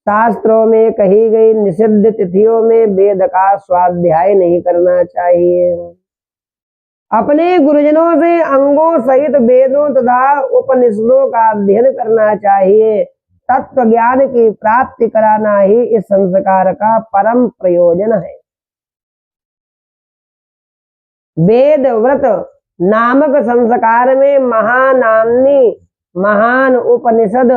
शास्त्रों में कही गई निषिद्ध तिथियों में वेद का स्वाध्याय नहीं करना चाहिए। अपने गुरुजनों से अंगों सहित वेदों तथा उपनिषदों का अध्ययन करना चाहिए। तत्व ज्ञान की प्राप्ति कराना ही इस संस्कार का परम प्रयोजन है। वेद व्रत नामक संस्कार में महानाम्नी महान उपनिषद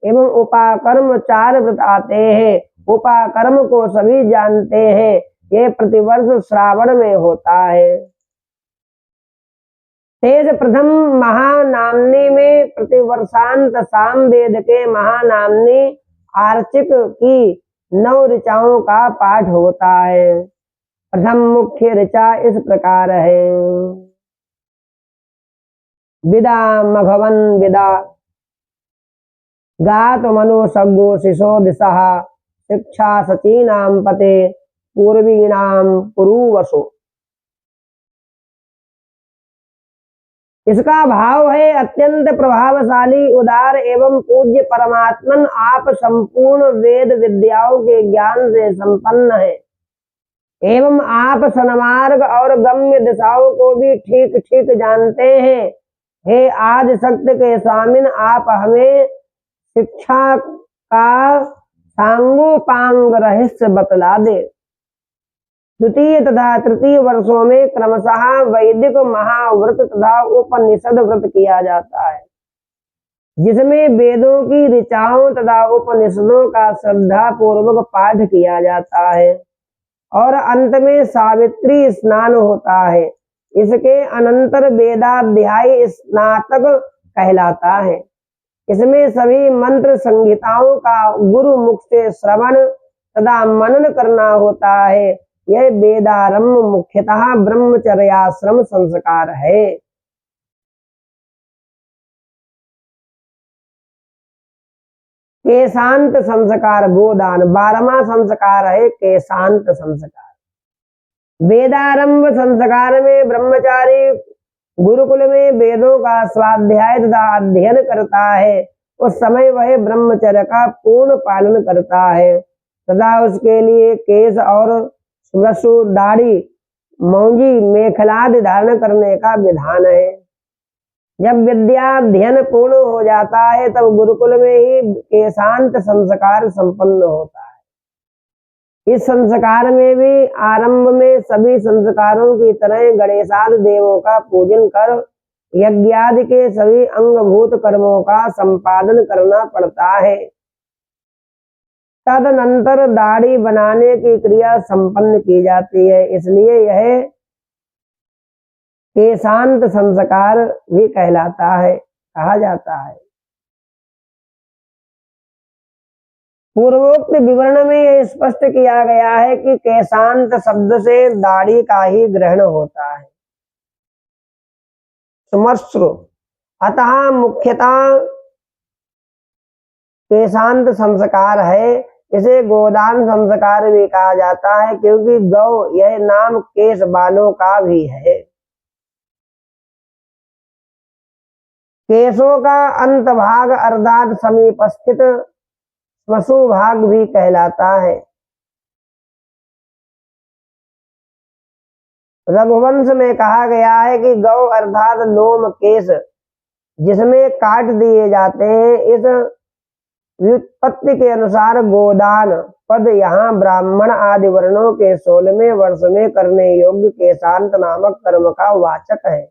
एवं उपाकर्म 4 व्रत आते हैं। उपाकर्म को सभी जानते हैं, ये प्रतिवर्ष श्रावण में होता है। शेष प्रथम महानाम्नी में प्रतिवर्षांत सामवेद के महानाम्नी आर्चिक की 9 ऋचाओं का पाठ होता है। प्रथम मुख्य ऋचा इस प्रकार है, विदा मघवन विदा गात मनो सग्गो शिशो दिशः शिक्षा सचीनाम पते पूर्वीणाम पुरुवसो। इसका भाव है, अत्यंत प्रभावशाली उदार एवं पूज्य परमात्मन आप संपूर्ण वेद विद्याओं के ज्ञान से संपन्न है एवं आप सन्मार्ग और गम्य दिशाओं को भी ठीक ठीक जानते हैं। हे आदि शक्ति के स्वामिन, आप हमें शिक्षा का सांगोपांग रहस्य बतला दे। द्वितीय तथा तृतीय वर्षों में क्रमशः वैदिक महाव्रत तथा उपनिषद व्रत किया जाता है, जिसमें वेदों की ऋचाओं तथा उपनिषदों का श्रद्धा पूर्वक पाठ किया जाता है और अंत में सावित्री स्नान होता है। इसके अनंतर वेदाध्याय स्नातक कहलाता है। इसमें सभी मंत्र संहिताओं का गुरु मुख से श्रवण तथा मनन करना होता है। यह वेदारंभ मुख्यतः ब्रह्मचर्याश्रम संस्कार है। केशांत संस्कार गोदान 12वां संस्कार है केशांत संस्कार। वेदारंभ संस्कार में ब्रह्मचारी गुरुकुल में वेदों का स्वाध्याय तथा अध्ययन करता है। उस समय वह ब्रह्मचर्य का पूर्ण पालन करता है तथा उसके लिए केश और वसु दाढ़ी मौंजी मेखलादि धारण करने का विधान है। जब विद्याध्ययन पूर्ण हो जाता है तब गुरुकुल में ही केशांत संस्कार संपन्न होता है। इस संस्कार में भी आरंभ में सभी संस्कारों की तरह गणेशादि देवों का पूजन कर यज्ञादि के सभी अंगभूत कर्मों का संपादन करना पड़ता है। तदनंतर दाढ़ी बनाने की क्रिया संपन्न की जाती है, इसलिए यह केशांत संस्कार भी कहलाता है, कहा जाता है। पूर्वोक्त विवरण में यह स्पष्ट किया गया है कि केशांत शब्द से दाढ़ी का ही ग्रहण होता है। श्मश्रु, अतः मुख्यतः केशांत संस्कार है। इसे गोदान संस्कार भी कहा जाता है, क्योंकि गौ यह नाम केश बालों का भी है। केशों का अंत भाग अर्थात समीपस्थित श्मश्रु भाग भी कहलाता है। रघुवंश में कहा गया है कि गौ अर्थात लोम केश जिसमें काट दिए जाते हैं, इस व्युत्पत्ति के अनुसार गोदान पद यहाँ ब्राह्मण आदि वर्णों के 16वें वर्ष में करने योग्य केशांत नामक कर्म का वाचक है।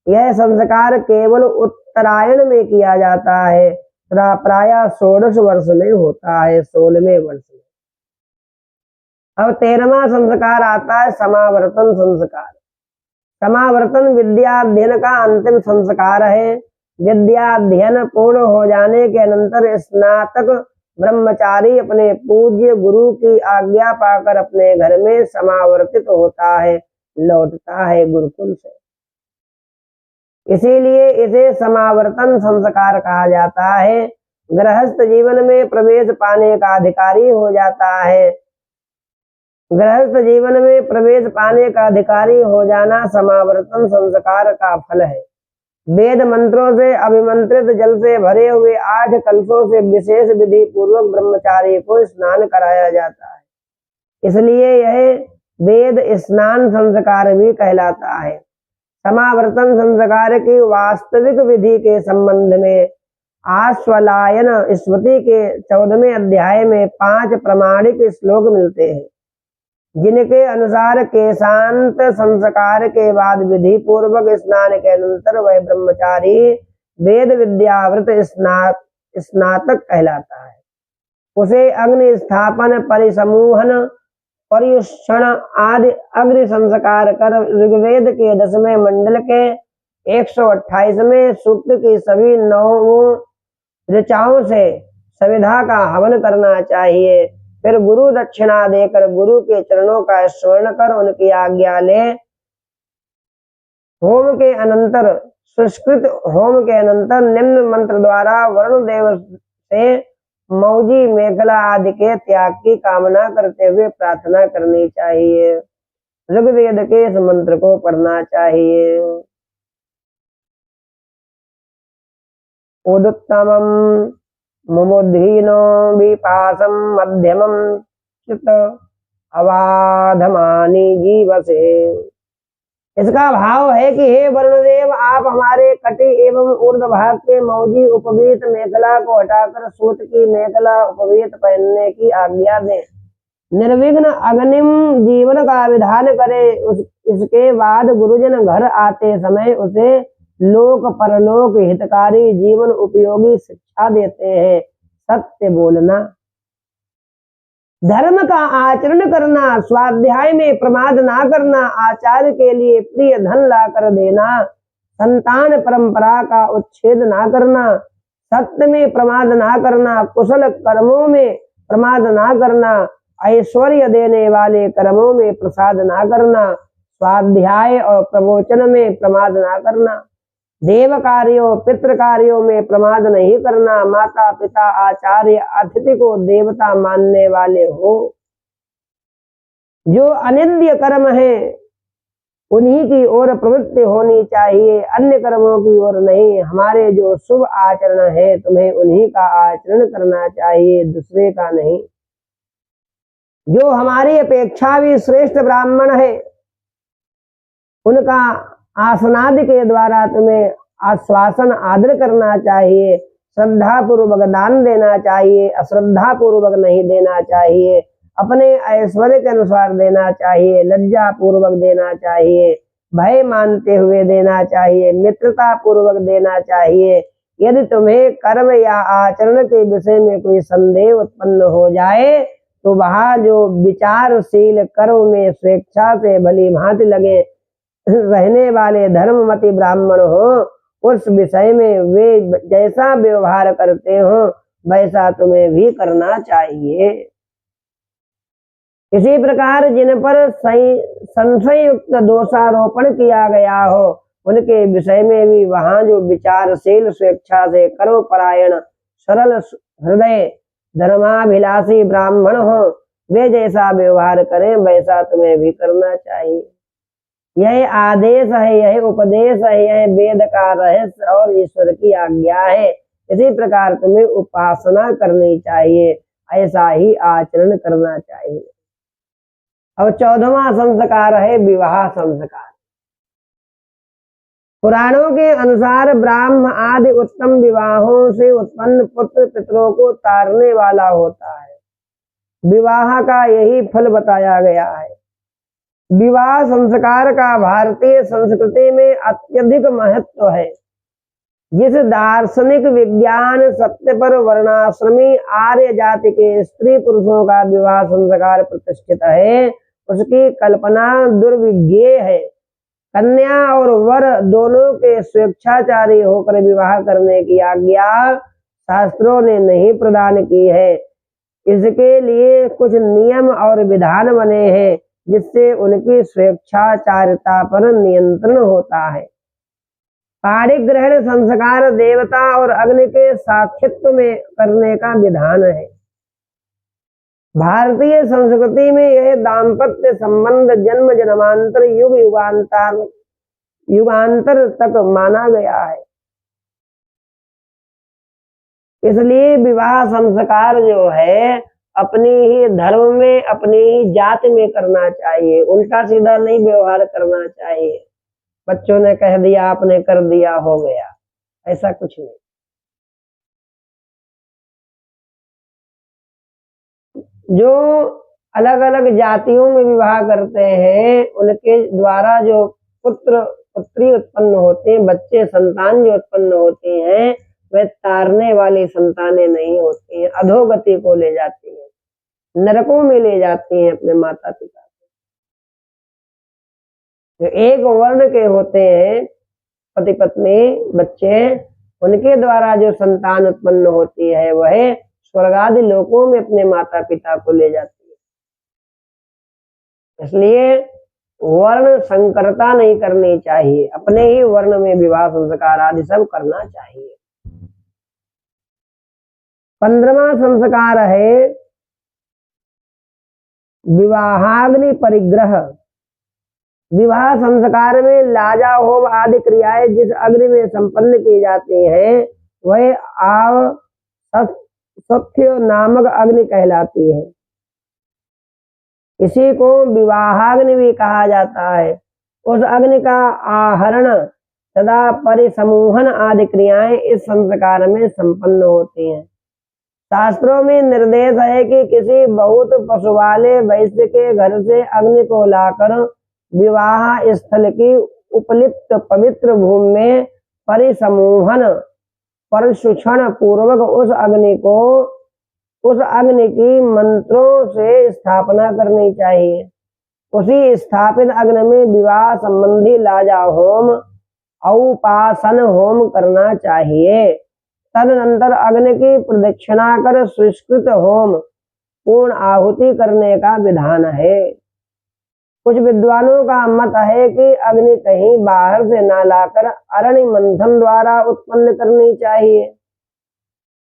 यह संस्कार केवल उत्तरायण में किया जाता है, प्रायः 16 वर्ष में होता है, 16वें वर्ष में। अब 13वां संस्कार आता है समावर्तन संस्कार। समावर्तन विद्याध्ययन का अंतिम संस्कार है। विद्याध्ययन पूर्ण हो जाने के अनंतर स्नातक ब्रह्मचारी अपने पूज्य गुरु की आज्ञा पाकर अपने घर में समावर्तित होता है, लौटता है गुरुकुल से। इसीलिए इसे समावर्तन संस्कार कहा जाता है। गृहस्थ जीवन में प्रवेश पाने का अधिकारी हो जाता है। गृहस्थ जीवन में प्रवेश पाने का अधिकारी हो जाना समावर्तन संस्कार का फल है। वेद मंत्रों से अभिमंत्रित जल से भरे हुए 8 कलशों से विशेष विधि पूर्वक ब्रह्मचारी को स्नान कराया जाता है, इसलिए यह वेद स्नान संस्कार भी कहलाता है। समावर्तन संस्कार की वास्तविक विधि के संबंध में आश्वलायन स्मृति के 14वें अध्याय में 5 प्रमाणिक श्लोक मिलते हैं, जिनके अनुसार केशांत संस्कार के बाद विधि पूर्वक स्नान के अनंतर वह ब्रह्मचारी वेद विद्यावृत स्नातक कहलाता है। उसे अग्नि स्थापन, परिसमूहन, पर्युषण आदि अग्नि संस्कार कर ऋग्वेद के 10वें मंडल के 128वें सूक्त की सभी 9 ऋचाओं से सविधा का हवन करना चाहिए। फिर गुरु दक्षिणा देकर गुरु के चरणों का स्मरण कर उनकी आज्ञा ले। होम के अनंतर सुष्कृत होम के अनंतर निम्न मंत्र द्वारा वरुण देव से मौजी मेखला आदि के त्याग की कामना करते हुए प्रार्थना करनी चाहिए। ऋग्वेद के इस मंत्र को पढ़ना चाहिए। उदुत्तमम् मुमुद्धीनो विपासम मध्यमम चित अवाधमानी जीवसे। इसका भाव है कि हे वरुणदेव, आप हमारे कटी एवं ऊर्ध्व भाग के मौजी उपवीत मेखला को हटाकर सूत की मेखला उपवीत पहनने की आज्ञा दें। निर्विघ्न अग्निम जीवन का विधान करे। इसके बाद गुरुजन घर आते समय उसे लोक परलोक हितकारी जीवन उपयोगी शिक्षा देते हैं। सत्य बोलना, धर्म का आचरण करना, स्वाध्याय में प्रमाद ना करना, आचार्य के लिए प्रिय धन ला कर देना, संतान परंपरा का उच्छेद ना करना, सत्य में प्रमाद ना करना, कुशल कर्मों में प्रमाद ना करना, ऐश्वर्य देने वाले कर्मों में प्रसाद ना करना, स्वाध्याय और प्रवचन में प्रमाद ना करना, देव कार्यों पितृ कार्यों में प्रमाद नहीं करना, माता पिता आचार्य अतिथि को देवता मानने वाले हो। जो अनिंद्य कर्म है उन्हीं की ओर प्रवृत्ति होनी चाहिए, अन्य कर्मों की ओर नहीं। हमारे जो शुभ आचरण है तुम्हें उन्हीं का आचरण करना चाहिए, दूसरे का नहीं। जो हमारी अपेक्षा भी श्रेष्ठ ब्राह्मण है उनका आसनादि के द्वारा तुम्हें आश्वासन आदर करना चाहिए। श्रद्धा पूर्वक दान देना चाहिए, अश्रद्धा पूर्वक नहीं देना चाहिए। अपने ऐश्वर्य के अनुसार देना चाहिए, लज्जा पूर्वक देना चाहिए, भय मानते हुए देना चाहिए, मित्रता पूर्वक देना चाहिए, यदि तुम्हें कर्म या आचरण के विषय में कोई संदेह उत्पन्न हो जाए तो वहाँ जो विचारशील कर्म में स्वेच्छा से भली भांति लगे रहने वाले धर्ममति ब्राह्मण हो, उस विषय में वे जैसा व्यवहार करते हो वैसा तुम्हें भी करना चाहिए। इसी प्रकार जिन पर संशय युक्त दोषारोपण किया गया हो उनके विषय में भी वहां जो विचारशील स्वेच्छा से कर्मपरायण सरल हृदय धर्माभिलाषी ब्राह्मण हो वे जैसा व्यवहार करें वैसा तुम्हें भी करना चाहिए। यह आदेश है, यह उपदेश है, यह वेद का रहस्य और ईश्वर की आज्ञा है। इसी प्रकार तुम्हें उपासना करनी चाहिए, ऐसा ही आचरण करना चाहिए। अब 14वां संस्कार है विवाह संस्कार। पुराणों के अनुसार ब्राह्म आदि उत्तम विवाहों से उत्पन्न पुत्र पितरों को तारने वाला होता है। विवाह का यही फल बताया गया है। विवाह संस्कार का भारतीय संस्कृति में अत्यधिक महत्व है। जिस दार्शनिक विज्ञान सत्य पर वर्णाश्रमी आर्य जाति के स्त्री पुरुषों का विवाह संस्कार प्रतिष्ठित है उसकी कल्पना दुर्विज्ञेय है। कन्या और वर दोनों के स्वेच्छाचारी होकर विवाह करने की आज्ञा शास्त्रों ने नहीं प्रदान की है। इसके लिए कुछ नियम और विधान बने हैं जिससे उनकी स्वेच्छाचारिता पर नियंत्रण होता है। पाणिग्रहण संस्कार देवता और अग्नि के साक्षित्व में करने का विधान है। भारतीय संस्कृति में यह दाम्पत्य संबंध जन्म जन्मांतर युग युगांतर तक माना गया है। इसलिए विवाह संस्कार जो है अपनी ही धर्म में अपनी ही जाति में करना चाहिए, उल्टा सीधा नहीं व्यवहार करना चाहिए। बच्चों ने कह दिया आपने कर दिया हो गया, ऐसा कुछ नहीं। जो अलग अलग जातियों में विवाह करते हैं उनके द्वारा जो पुत्र पुत्री उत्पन्न होते हैं, बच्चे संतान जो उत्पन्न होती हैं वे तारने वाली संतानें नहीं होती हैं, अधोगति को ले जाती हैं, नरकों में ले जाती हैं अपने माता पिता को। जो एक वर्ण के होते हैं पति पत्नी बच्चे, उनके द्वारा जो संतान उत्पन्न होती है वह स्वर्ग आदि लोकों में अपने माता पिता को ले जाती है। इसलिए वर्ण संकरता नहीं करनी चाहिए, अपने ही वर्ण में विवाह संस्कार आदि सब करना चाहिए। 15वां संस्कार है विवाहाग्नि परिग्रह। विवाह संस्कार में लाजा होम आदि क्रियाएं जिस अग्नि में संपन्न की जाती हैं वह सख्य नामक अग्नि कहलाती है। इसी को विवाहाग्नि भी कहा जाता है। उस अग्नि का आहरण तथा परिसमूहन आदि क्रियाएं इस संस्कार में संपन्न होती हैं। शास्त्रों में निर्देश है कि किसी बहुत पशु वाले वैश्य के घर से अग्नि को लाकर विवाह स्थल की उपलिप्त पवित्र भूमि में परिसमूहन परशुक्षण पूर्वक उस अग्नि की मंत्रों से स्थापना करनी चाहिए। उसी स्थापित अग्नि में विवाह संबंधी लाजा होम औपासन होम करना चाहिए। तदनंतर अग्नि की प्रदक्षिणा कर सुष्कृत होम पूर्ण आहुति करने का विधान है। कुछ विद्वानों का मत है कि अग्नि कहीं बाहर से न लाकर अरणि मंथन द्वारा उत्पन्न करनी चाहिए।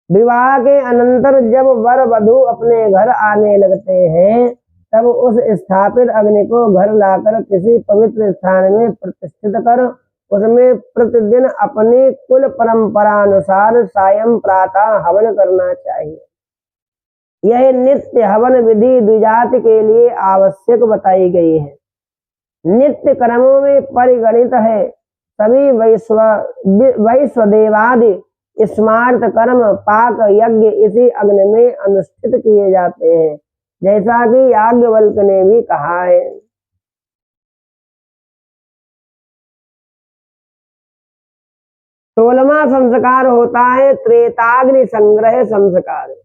विवाह के अनंतर जब वर वधू अपने घर आने लगते हैं तब उस स्थापित अग्नि को घर लाकर किसी पवित्र स्थान में प्रतिष्ठित कर उसमें प्रतिदिन अपनी कुल परंपरा अनुसार सायं प्रातः हवन करना चाहिए। यह नित्य हवन विधि द्विजाति के लिए आवश्यक बताई गई है। नित्य कर्मों में परिगणित है सभी वैश्वदेवादि स्मार्त कर्म पाक यज्ञ इसी अग्नि में अनुष्ठित किए जाते हैं, जैसा कि याज्ञवल्क्य ने भी कहा है। 16वां संस्कार होता है त्रेताग्नि संग्रह संस्कार।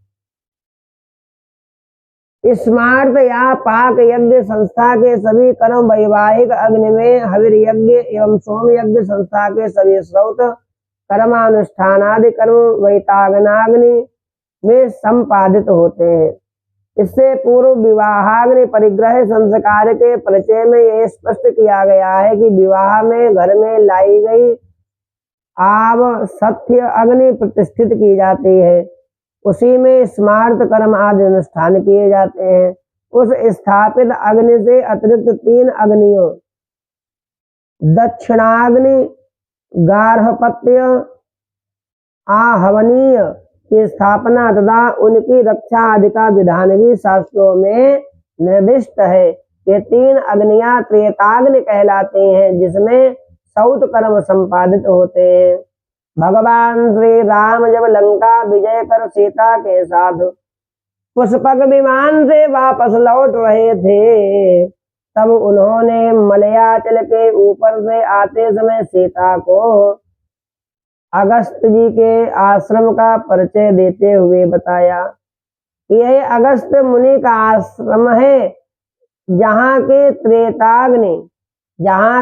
स्मार्त या पाक यज्ञ संस्था के सभी कर्म वैवाहिक अग्नि में हविर यज्ञ एवं सोम यज्ञ संस्था के सभी स्रोत कर्मानुष्ठान आदि कर्म वैताग्नाग्नि में संपादित होते हैं। इससे पूर्व विवाहाग्नि परिग्रह संस्कार के परिचय में यह स्पष्ट किया गया है कि विवाह में घर में लाई गई आव सत्य अग्नि प्रतिष्ठित की जाती है, उसी में स्मार्त कर्म आदि अनुष्ठान किए जाते हैं। उस स्थापित अग्नि से अतिरिक्त 3 अग्नियों दक्षिणाग्नि, गार्हपत्य, आहवनीय की स्थापना तथा उनकी रक्षा आदि का विधान भी शास्त्रों में निर्दिष्ट है। ये 3 अग्नियां त्रेताग्नि कहलाते हैं, जिसमें सौत कर्म संपादित होते हैं। भगवान श्री राम जब लंका विजय कर सीता के साथ पुष्पक विमान से वापस लौट रहे थे, तब उन्होंने मलयाचल के ऊपर से आते समय सीता को अगस्त जी के आश्रम का परिचय देते हुए बताया कि यह अगस्त मुनि का आश्रम है, जहाँ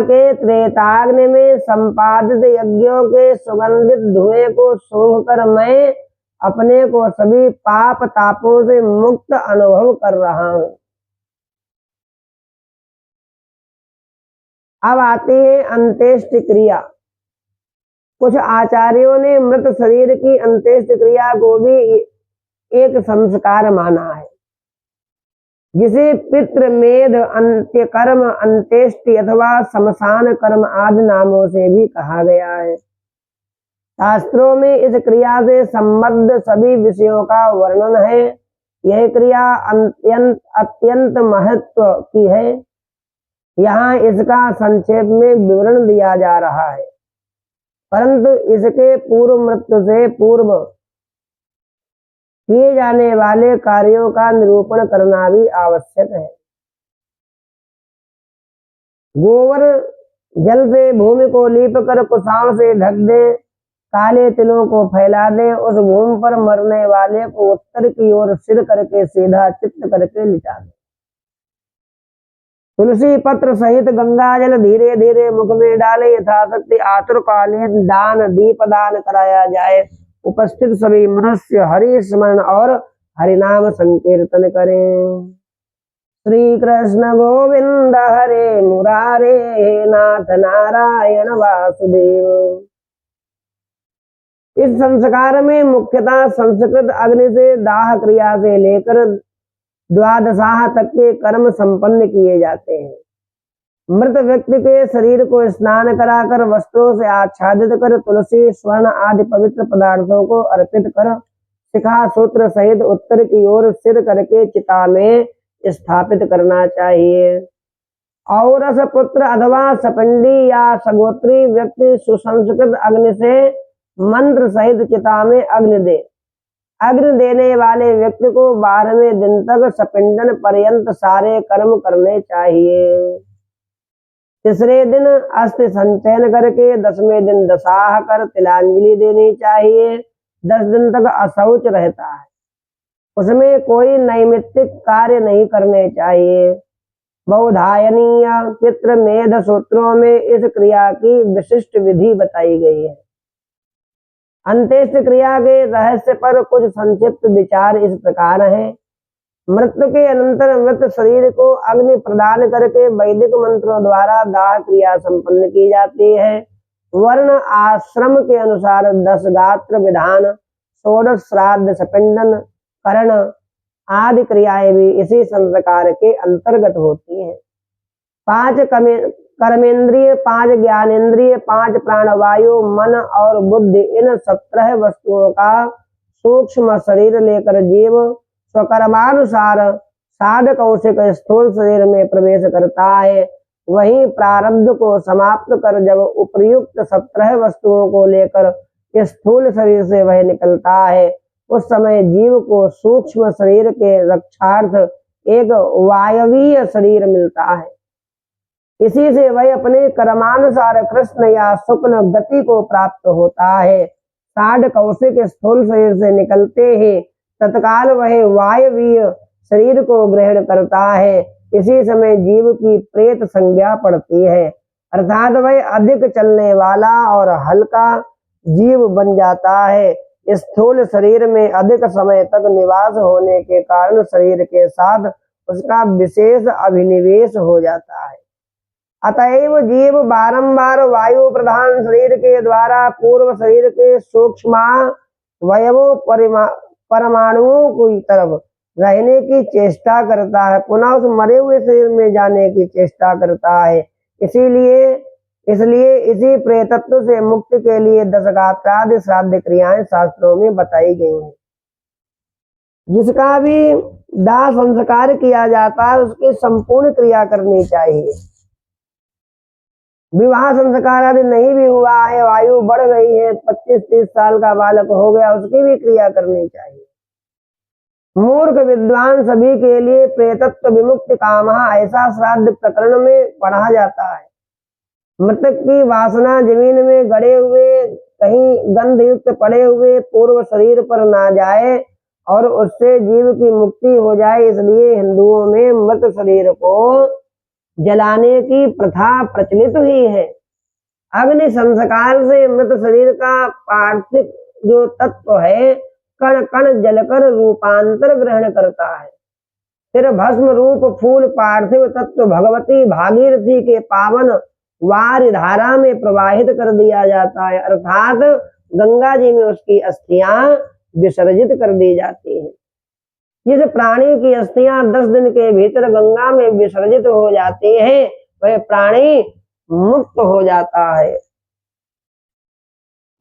के त्रेताग्नि में संपादित यज्ञों के सुगंधित धुएं को सूंघकर मैं अपने को सभी पाप तापों से मुक्त अनुभव कर रहा हूँ। अब आती है अंत्येष्टि क्रिया। कुछ आचार्यों ने मृत शरीर की अंत्येष्टि क्रिया को भी एक संस्कार माना है, जिसे पितृमेध, अंत्यकर्म, अंत्येष्टि अथवा शमशान कर्म आदि नामों से भी कहा गया है। शास्त्रों में इस क्रिया से संबद्ध सभी विषयों का वर्णन है। यह क्रिया अत्यंत महत्व की है। यहाँ इसका संक्षेप में विवरण दिया जा रहा है, परंतु इसके पूर्व मृत्यु से पूर्व किए जाने वाले कार्यों का निरूपण करना भी आवश्यक है। गोबर जल से भूमि को लीप कर कुशाओं से ढक दे, काले तिलों को फैला दे, उस भूमि पर मरने वाले को उत्तर की ओर सिर करके सीधा चित्त करके लिटा दे। तुलसी पत्र सहित गंगा जल धीरे धीरे मुख में डाले, यथाशक्ति आतुरकालीन दान दीप दान कराया जाए। उपस्थित सभी मनुष्य हरि स्मरण और हरिनाम संकीर्तन करें। श्री कृष्ण गोविंद हरे मुरारे, नाथ नारायण वासुदेव। इस संस्कार में मुख्यतः संस्कृत अग्नि से दाह क्रिया से लेकर द्वादशाह तक के कर्म संपन्न किए जाते हैं। मृत व्यक्ति के शरीर को स्नान कराकर वस्त्रों से आच्छादित कर तुलसी, स्वर्ण आदि पवित्र पदार्थों को अर्पित कर शिखा सूत्र सहित उत्तर की ओर सिर करके चिता में स्थापित करना चाहिए। औरस पुत्र अथवा सपिंडी या सगोत्री व्यक्ति सुसंस्कृत अग्नि से मंत्र सहित चिता में अग्नि दे। अग्नि देने वाले व्यक्ति को 12वें दिन तक सपिंडन पर्यंत सारे कर्म करने चाहिए। तीसरे दिन अस्थि संचयन करके 10वें दिन दशाह कर तिलांजलि देनी चाहिए। 10 दिन तक अशौच रहता है, उसमें कोई नैमित्तिक कार्य नहीं करने चाहिए। बहुधायनीय पितृमेध सूत्रों में इस क्रिया की विशिष्ट विधि बताई गई है। अंत्येष्टि क्रिया के रहस्य पर कुछ संक्षिप्त विचार इस प्रकार हैं। मृत्यु के अनंतर मृत शरीर को अग्नि प्रदान करके वैदिक मंत्रों द्वारा दाह क्रिया संपन्न की जाती है। वर्ण आश्रम के अनुसार 10 गात्र विधान, 16 श्राद्ध, सपिंडन, करण आदि क्रियाएं भी इसी संस्कार के अंतर्गत होती हैं। 5 कर्मेंद्रिय, 5 ज्ञानेन्द्रिय, 5 प्राणवायु, मन और बुद्धि, इन 17 वस्तुओं का सूक्ष्म शरीर लेकर जीव स्वकर्मानुसार साध कौशिक स्थूल शरीर में प्रवेश करता है। वहीं प्रारब्ध को समाप्त कर जब उपर्युक्त 17 वस्तुओं को लेकर स्थूल शरीर से वह निकलता है, उस समय जीव को सूक्ष्म शरीर के रक्षार्थ एक वायवीय शरीर मिलता है। इसी से वह अपने कर्मानुसार कृष्ण या शुक्ल गति को प्राप्त होता है। साढ़ कौशिक स्थूल शरीर से निकलते ही तत्काल वह वायवीय शरीर को ग्रहण करता है। इसी समय जीव की प्रेत संज्ञा पड़ती है, अर्थात वह अधिक चलने वाला और हल्का जीव बन जाता है। स्थूल शरीर में अधिक समय तक निवास होने के कारण शरीर के साथ उसका विशेष अभिनिवेश हो जाता है। अतएव जीव बारंबार वायु प्रधान शरीर के द्वारा पूर्व शरीर के सूक्ष्मावयवों परमाणुओं की तरफ रहने की चेष्टा करता है, पुनः उस मरे हुए शरीर में जाने की चेष्टा करता है। इसलिए इसी प्रेतत्व से मुक्ति के लिए दशगात्रादि श्राद्ध क्रियाएं शास्त्रों में बताई गई हैं। जिसका भी दाह संस्कार किया जाता है उसकी संपूर्ण क्रिया करनी चाहिए। विवाह संस्कार आदि नहीं भी हुआ है, आयु बढ़ गई है, 25-30 साल का बालक हो गया, उसकी भी क्रिया करनी चाहिए। मूर्ख विद्वान सभी के लिए प्रेतत्व विमुक्ति काम ऐसा श्राद्ध प्रकरण में पढ़ा जाता है। मृतक की वासना जमीन में गड़े हुए कहीं गंध युक्त पड़े हुए पूर्व शरीर पर ना जाए और उससे जीव की मुक्ति हो जाए, इसलिए हिंदुओं में मृत शरीर को जलाने की प्रथा प्रचलित हुई है। अग्नि संस्कार से मृत शरीर का पार्थिव जो तत्व है कण कण जलकर रूपांतर ग्रहण करता है। फिर भस्म रूप फूल पार्थिव तत्व भगवती भागीरथी के पावन वार धारा में प्रवाहित कर दिया जाता है, अर्थात गंगा जी में उसकी अस्थियां विसर्जित कर दी जाती हैं। जिस प्राणी की अस्थियां 10 दिन के भीतर गंगा में विसर्जित हो जाती हैं वह प्राणी मुक्त हो जाता है।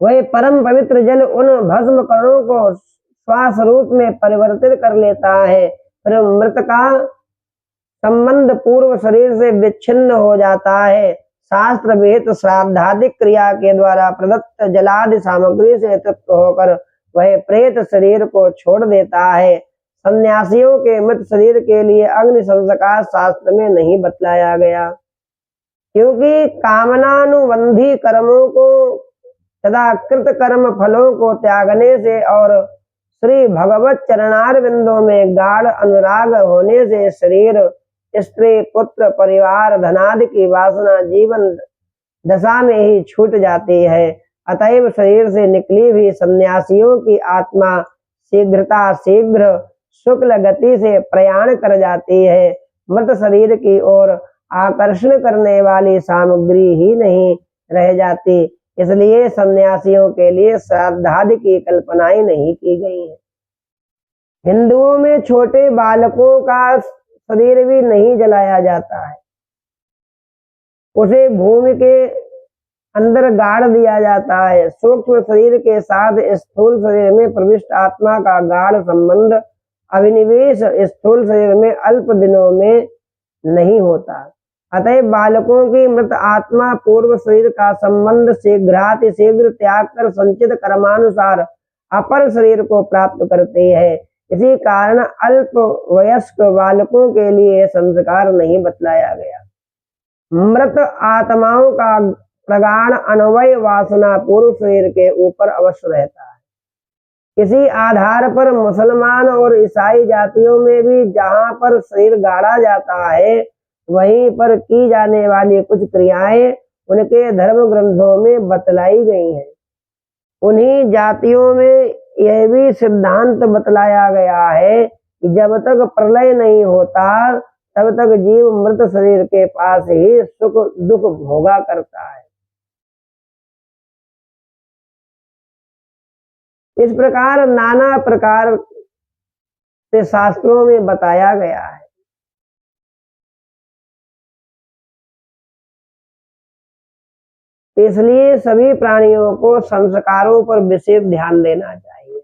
वह परम पवित्र जल उन भस्म कणों को श्वास रूप में परिवर्तित कर लेता है। फिर मृत का संबंध पूर्व शरीर से विच्छिन्न हो जाता है। शास्त्र विहित श्राद्धादिक क्रिया के द्वारा प्रदत्त जलादि सामग्री से तृप्त होकर वह प्रेत शरीर को छोड़ देता है। सन्यासियों के मृत शरीर के लिए अग्नि संस्कार शास्त्र में नहीं बतलाया गया, क्योंकि कामनानुबंधी कर्मों को तथा कृत कर्म फलों को त्यागने से और श्री भगवत चरणार बिंदों में गाढ़ अनुराग होने से शरीर, स्त्री, पुत्र, परिवार, धनादि की वासना जीवन दशा में ही छूट जाती है। अतएव शरीर से निकली हुई सन्यासियों की आत्मा शीघ्र शुक्ल गति से प्रयाण कर जाती है। मृत शरीर की ओर आकर्षण करने वाली सामग्री ही नहीं रह जाती, इसलिए सन्यासियों के लिए श्राद्धादि की कल्पनाएं नहीं की गई है। हिंदुओं में छोटे बालकों का शरीर भी नहीं जलाया जाता है, उसे भूमि के अंदर गाड़ दिया जाता है। सूक्ष्म शरीर के साथ स्थूल शरीर में प्रविष्ट आत्मा का गाढ़ संबंध अभिनिवेश स्थूल शरीर में अल्प दिनों में नहीं होता। अतः बालकों की मृत आत्मा पूर्व शरीर का संबंध शीघ्र त्याग कर संचित कर्मानुसार अपर शरीर को प्राप्त करते हैं। इसी कारण अल्प वयस्क बालकों के लिए संस्कार नहीं बतलाया गया। मृत आत्माओं का प्रगाढ़ अनवय वासना पूर्व शरीर के ऊपर अवश्य रहता है। इसी आधार पर मुसलमान और ईसाई जातियों में भी जहाँ पर शरीर गाड़ा जाता है वहीं पर की जाने वाली कुछ क्रियाएं उनके धर्म ग्रंथों में बतलाई गई हैं। उन्हीं जातियों में यह भी सिद्धांत बतलाया गया है कि जब तक प्रलय नहीं होता तब तक जीव मृत शरीर के पास ही सुख दुख भोगा करता है। इस प्रकार नाना प्रकार से शास्त्रों में बताया गया है। इसलिए सभी प्राणियों को संस्कारों पर विशेष ध्यान देना चाहिए।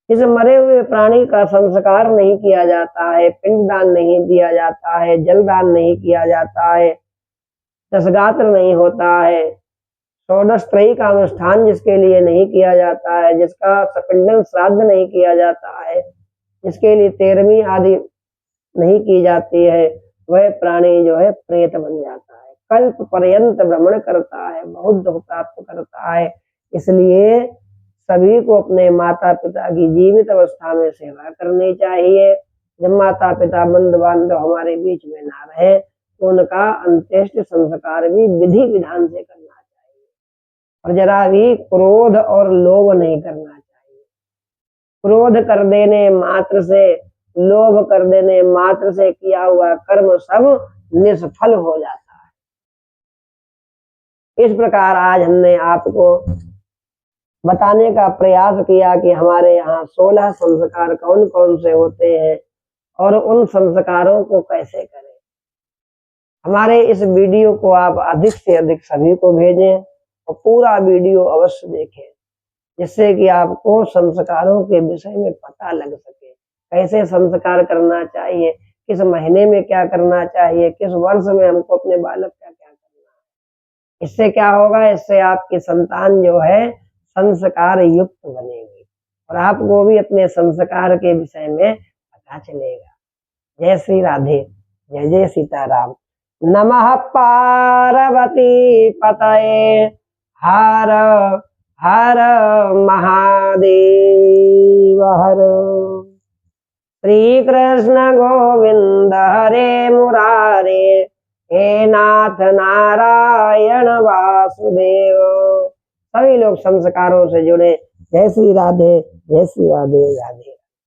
इस मरे हुए प्राणी का संस्कार नहीं किया जाता है, पिंडदान नहीं दिया जाता है, जलदान नहीं किया जाता है, दशगात्र नहीं होता है, षोडशत्रयी का अनुष्ठान जिसके लिए नहीं किया जाता है, जिसका सपिंडन श्राद्ध नहीं किया जाता है, जिसके लिए 13वीं आदि नहीं की जाती है, वह प्राणी जो है प्रेत बन जाता है, कल्प पर्यंत भ्रमण करता है, बहुत दुख प्राप्त करता है। इसलिए सभी को अपने माता पिता की जीवित अवस्था में सेवा करनी चाहिए। जब माता पिता बंधु बांधव हमारे बीच में ना रहे तो उनका अंत्येष्टि संस्कार भी विधि विधान से करना चाहिए और जरा भी क्रोध और लोभ नहीं करना चाहिए। क्रोध कर देने मात्र से, लोभ कर देने मात्र से किया हुआ कर्म सब निष्फल हो जाता है। इस प्रकार आज हमने आपको बताने का प्रयास किया कि हमारे यहाँ 16 संस्कार कौन कौन से होते हैं और उन संस्कारों को कैसे करें। हमारे इस वीडियो को आप अधिक से अधिक सभी को भेजें और पूरा वीडियो अवश्य देखें, जिससे कि आपको संस्कारों के विषय में पता लग सके, कैसे संस्कार करना चाहिए, किस महीने में क्या करना चाहिए, किस वर्ष में हमको अपने बालक का क्या करना है। इससे क्या होगा, इससे आपकी संतान जो है संस्कार युक्त बनेगी और आपको भी अपने संस्कार के विषय में पता चलेगा। जय श्री राधे, जय जय सीताराम। नमः पार्वती पतये हर हर महादेव हर। श्री कृष्ण गोविंद हरे मुरारे, हे नाथ नारायण वासुदेव। सभी लोग संस्कारों से जुड़े। जय श्री राधे, जय श्री राधे, राधे।